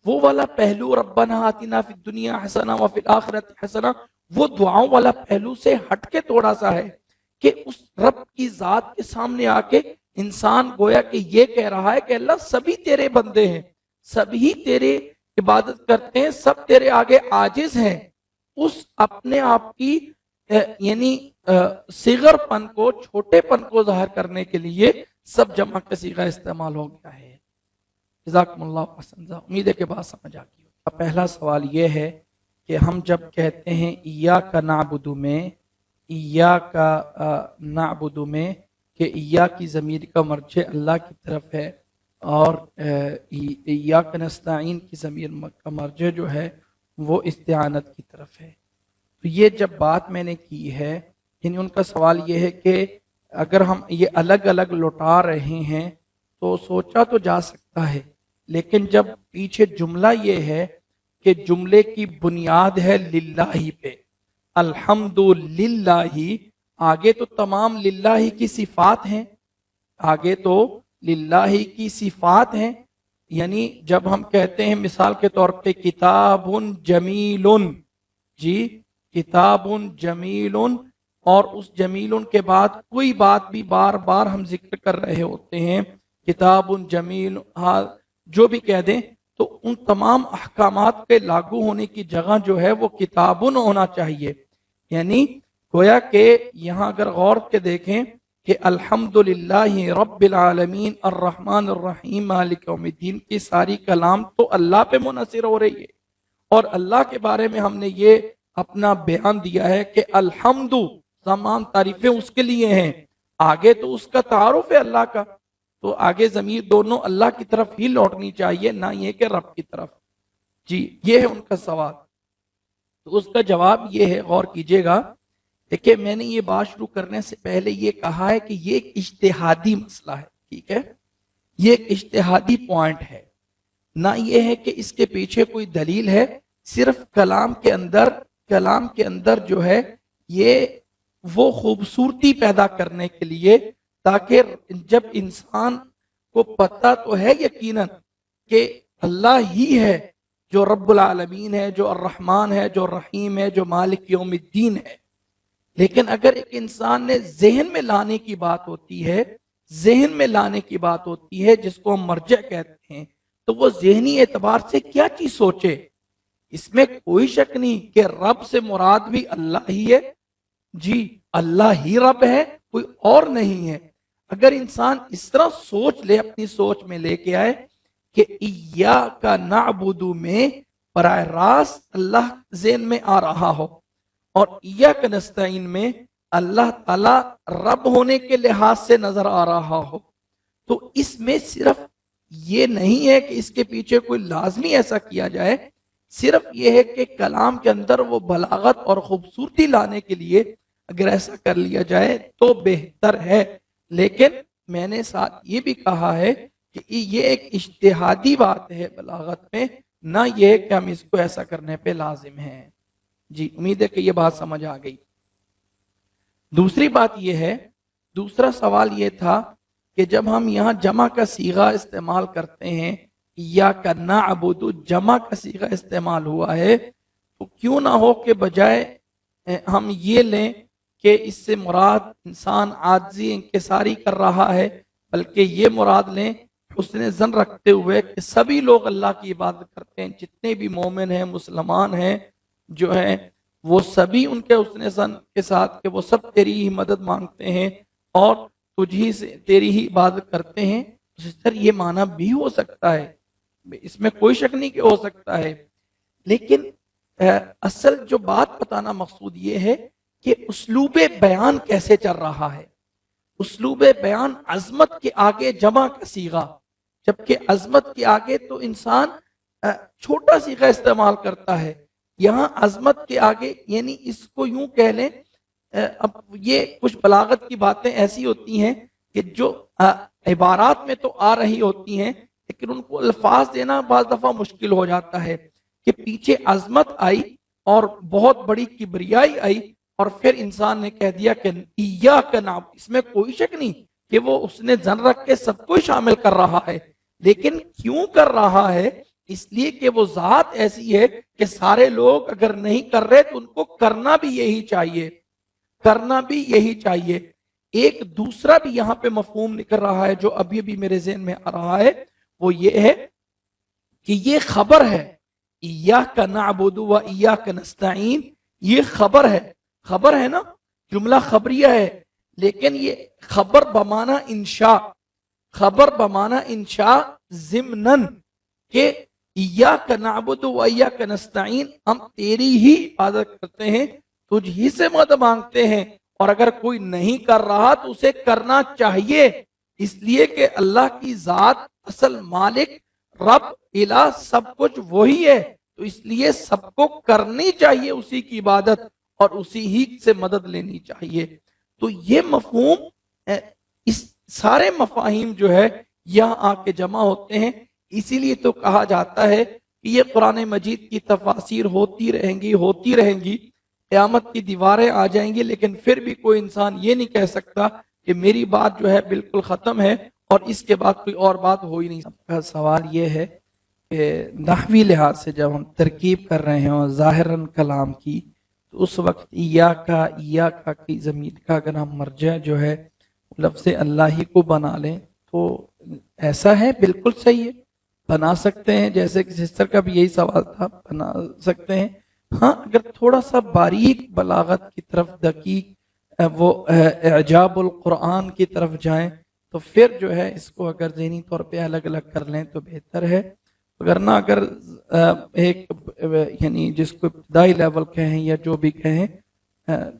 وہ والا پہلو ربنا آتنا فی الدنیا حسنہ وفی الآخرۃ حسنہ، وہ دعاؤں والا پہلو سے ہٹ کے تھوڑا سا ہے کہ اس رب کی ذات کے سامنے آ کے انسان گویا کہ یہ کہہ رہا ہے کہ اللہ سبھی تیرے بندے ہیں، سبھی تیرے عبادت کرتے ہیں، سب تیرے آگے عاجز ہیں۔ اس اپنے آپ کی یعنی صغر پن کو، چھوٹے پن کو ظاہر کرنے کے لیے سب جمع کا صیغہ استعمال ہو گیا ہے۔ جزاکم اللہ حسنا، امید ہے کہ بات سمجھ آ گئی۔ پہلا سوال یہ ہے کہ ہم جب کہتے ہیں ایاک نعبد میں، ایاک نعبد میں، کہ ایا کی ضمیر کا مرجع اللہ کی طرف ہے، اور ایاک نستعین کی ضمیر کا مرجع جو ہے وہ استعانت کی طرف ہے۔ تو یہ جب بات میں نے کی ہے، یعنی ان کا سوال یہ ہے کہ اگر ہم یہ الگ الگ لوٹا رہے ہیں تو سوچا تو جا سکتا ہے، لیکن جب پیچھے جملہ یہ ہے کہ جملے کی بنیاد ہے للہ پہ، الحمدللہ، آگے تو تمام للہ کی صفات ہیں، آگے تو للہ کی صفات ہیں۔ یعنی جب ہم کہتے ہیں مثال کے طور پہ کتاب جمیل، جی کتاب جمیل، اور اس جمیل کے بعد کوئی بات بھی بار بار ہم ذکر کر رہے ہوتے ہیں، کتاب جمیل جو بھی کہہ دیں، تو ان تمام احکامات کے لاگو ہونے کی جگہ جو ہے وہ کتاب ہونا چاہیے۔ یعنی گویا کہ یہاں اگر غور کے دیکھیں کہ الحمدللہ رب العالمین الرحمن الرحیم مالک یوم الدین کی ساری کلام تو اللہ پہ منحصر ہو رہی ہے، اور اللہ کے بارے میں ہم نے یہ اپنا بیان دیا ہے کہ الحمد، تمام تعریفیں اس کے لیے ہیں۔ آگے تو اس کا تعارف ہے اللہ کا، تو آگے ضمیر دونوں اللہ کی طرف ہی لوٹنی چاہیے، نہ یہ کہ رب کی طرف۔ جی یہ ہے ان کا سوال۔ تو اس کا جواب یہ ہے، غور کیجئے گا، دیکھیں میں نے یہ بات شروع کرنے سے پہلے یہ کہا ہے کہ یہ ایک اجتہادی مسئلہ ہے، ٹھیک ہے، یہ ایک اجتہادی پوائنٹ ہے، نہ یہ ہے کہ اس کے پیچھے کوئی دلیل ہے، صرف کلام کے اندر جو ہے یہ وہ خوبصورتی پیدا کرنے کے لیے، تاکہ جب انسان کو پتہ تو ہے یقیناً کہ اللہ ہی ہے جو رب العالمین ہے، جو الرحمن ہے، جو الرحیم ہے، جو مالک یوم الدین ہے، لیکن اگر ایک انسان نے ذہن میں لانے کی بات ہوتی ہے، ذہن میں لانے کی بات ہوتی ہے جس کو ہم مرجع کہتے ہیں، تو وہ ذہنی اعتبار سے کیا چیز سوچے؟ اس میں کوئی شک نہیں کہ رب سے مراد بھی اللہ ہی ہے، جی اللہ ہی رب ہے، کوئی اور نہیں ہے۔ اگر انسان اس طرح سوچ لے، اپنی سوچ میں لے کے آئے کہ ایاک نعبد میں براہ راست اللہ ذہن میں آ رہا ہو، اور ایاک نستعین میں اللہ تعالی رب ہونے کے لحاظ سے نظر آ رہا ہو، تو اس میں صرف یہ نہیں ہے کہ اس کے پیچھے کوئی لازمی ایسا کیا جائے، صرف یہ ہے کہ کلام کے اندر وہ بلاغت اور خوبصورتی لانے کے لیے اگر ایسا کر لیا جائے تو بہتر ہے۔ لیکن میں نے ساتھ یہ بھی کہا ہے کہ یہ ایک اجتہادی بات ہے بلاغت میں، نہ یہ کہ ہم اس کو ایسا کرنے پہ لازم ہیں۔ جی امید ہے کہ یہ بات سمجھ آ گئی۔ دوسری بات یہ ہے، دوسرا سوال یہ تھا کہ جب ہم یہاں جمع کا صیغہ استعمال کرتے ہیں، ایاک نعبد جمع کا صیغہ استعمال ہوا ہے، تو کیوں نہ ہو کہ بجائے ہم یہ لیں کہ اس سے مراد انسان عاجزی انکساری کر رہا ہے، بلکہ یہ مراد لیں حسن ظن رکھتے ہوئے کہ سبھی لوگ اللہ کی عبادت کرتے ہیں، جتنے بھی مومن ہیں، مسلمان ہیں جو ہیں، وہ سبھی ان کے حسن ظن کے ساتھ کہ وہ سب تیری ہی مدد مانگتے ہیں اور تجھی سے تیری ہی عبادت کرتے ہیں۔ سر یہ معنی بھی ہو سکتا ہے، اس میں کوئی شک نہیں کہ ہو سکتا ہے، لیکن اصل جو بات بتانا مقصود یہ ہے کہ اسلوب بیان کیسے چل رہا ہے۔ اسلوب بیان عظمت کے آگے جمع کا صیغہ، جبکہ عظمت کے آگے تو انسان چھوٹا صیغہ استعمال کرتا ہے، یہاں عظمت کے آگے یعنی اس کو یوں کہہ لیں، اب یہ کچھ بلاغت کی باتیں ایسی ہوتی ہیں کہ جو عبارات میں تو آ رہی ہوتی ہیں لیکن ان کو الفاظ دینا بعض دفعہ مشکل ہو جاتا ہے کہ پیچھے عظمت آئی اور بہت بڑی کبریائی آئی اور پھر انسان نے کہہ دیا کہ ایاک نعبد، اس میں کوئی شک نہیں کہ وہ اس نے ظن رکھ کے سب کو شامل کر رہا ہے، لیکن کیوں کر رہا ہے؟ اس لیے کہ وہ ذات ایسی ہے کہ سارے لوگ اگر نہیں کر رہے تو ان کو کرنا بھی یہی چاہیے، کرنا بھی یہی چاہیے۔ ایک دوسرا بھی یہاں پہ مفہوم نکل رہا ہے جو ابھی ابھی میرے ذہن میں آ رہا ہے، وہ یہ ہے کہ یہ خبر ہے، ایاک نعبد و ایاک نستعین، یہ خبر ہے نا، جملہ خبریہ ہے، لیکن یہ خبر بمعنی انشاء، خبر بمعنی انشاء ضمنن کہ ایاک نعبد و ایاک نستعین، ہم تیری ہی عبادت کرتے ہیں، تجھ ہی سے مدد مانگتے ہیں، اور اگر کوئی نہیں کر رہا تو اسے کرنا چاہیے، اس لیے کہ اللہ کی ذات اصل مالک رب الہ سب کچھ وہی ہے، تو اس لیے سب کو کرنی چاہیے اسی کی عبادت اور اسی ہی سے مدد لینی چاہیے۔ تو یہ مفہوم، اس سارے مفاہیم جو ہے یہاں آ کے جمع ہوتے ہیں، اسی لیے تو کہا جاتا ہے کہ یہ قرآن مجید کی تفاسیر ہوتی رہیں گی، قیامت کی دیواریں آ جائیں گی، لیکن پھر بھی کوئی انسان یہ نہیں کہہ سکتا کہ میری بات جو ہے بالکل ختم ہے اور اس کے بعد کوئی اور بات ہو ہی نہیں سکتا۔ سوال یہ ہے کہ نحوی لحاظ سے جب ہم ترکیب کر رہے ہیں ظاہراً کلام کی، تو اس وقت ایاکا کی ضمیر کا اگر ہم مرجع جو ہے لفظ اللہ ہی کو بنا لیں تو ایسا ہے، بالکل صحیح ہے، بنا سکتے ہیں، جیسے کہ سسٹر کا بھی یہی سوال تھا، بنا سکتے ہیں۔ ہاں اگر تھوڑا سا باریک بلاغت کی طرف، دقیق وہ اعجاب القرآن کی طرف جائیں تو پھر جو ہے اس کو اگر ذہنی طور پہ الگ الگ کر لیں تو بہتر ہے، ورنہ اگر ایک یعنی جس کو ابتدائی لیول کہیں یا جو بھی کہیں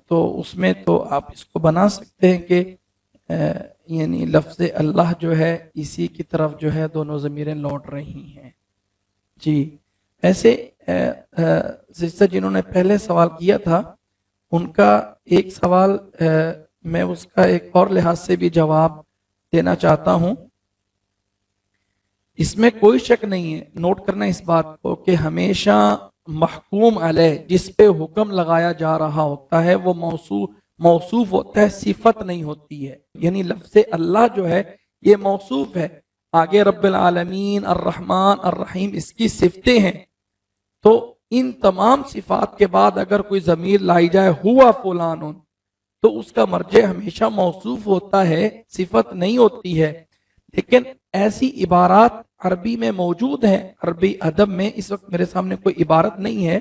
تو اس میں تو آپ اس کو بنا سکتے ہیں کہ یعنی لفظ اللہ جو ہے اسی کی طرف جو ہے دونوں ضمیریں لوٹ رہی ہیں۔ جی ایسے سسٹر جنہوں نے پہلے سوال کیا تھا ان کا ایک سوال میں اس کا ایک اور لحاظ سے بھی جواب دینا چاہتا ہوں۔ اس میں کوئی شک نہیں ہے، نوٹ کرنا اس بات کو کہ ہمیشہ محکوم علیہ جس پہ حکم لگایا جا رہا ہوتا ہے وہ موصوف ہوتا ہے، صفت نہیں ہوتی ہے، یعنی لفظ اللہ جو ہے یہ موصوف ہے، آگے رب العالمین الرحمن الرحیم اس کی صفتیں ہیں، تو ان تمام صفات کے بعد اگر کوئی ضمیر لائی جائے ہوا فلانون تو اس کا مرجع ہمیشہ موصوف ہوتا ہے، صفت نہیں ہوتی ہے۔ لیکن ایسی عبارات عربی میں موجود ہیں، عربی ادب میں اس وقت میرے سامنے کوئی عبارت نہیں ہے،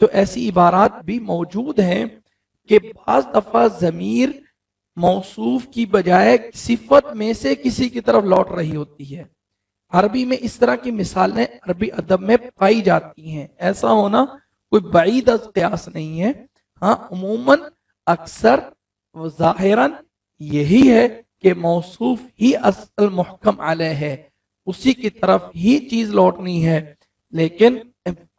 تو ایسی عبارات بھی موجود ہیں کہ بعض دفعہ ضمیر موصوف کی بجائے صفت میں سے کسی کی طرف لوٹ رہی ہوتی ہے۔ عربی میں اس طرح کی مثالیں عربی ادب میں پائی جاتی ہیں، ایسا ہونا کوئی بعید از قیاس نہیں ہے۔ ہاں عموماً اکثر ظاہراً یہی ہے کہ موصوف ہی اصل محکم علیہ ہے، اسی کی طرف ہی چیز لوٹنی ہے، لیکن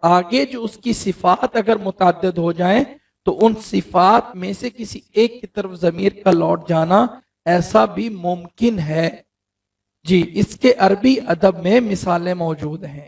آگے جو اس کی صفات اگر متعدد ہو جائیں تو ان صفات میں سے کسی ایک کی طرف ضمیر کا لوٹ جانا ایسا بھی ممکن ہے۔ جی اس کے عربی ادب میں مثالیں موجود ہیں۔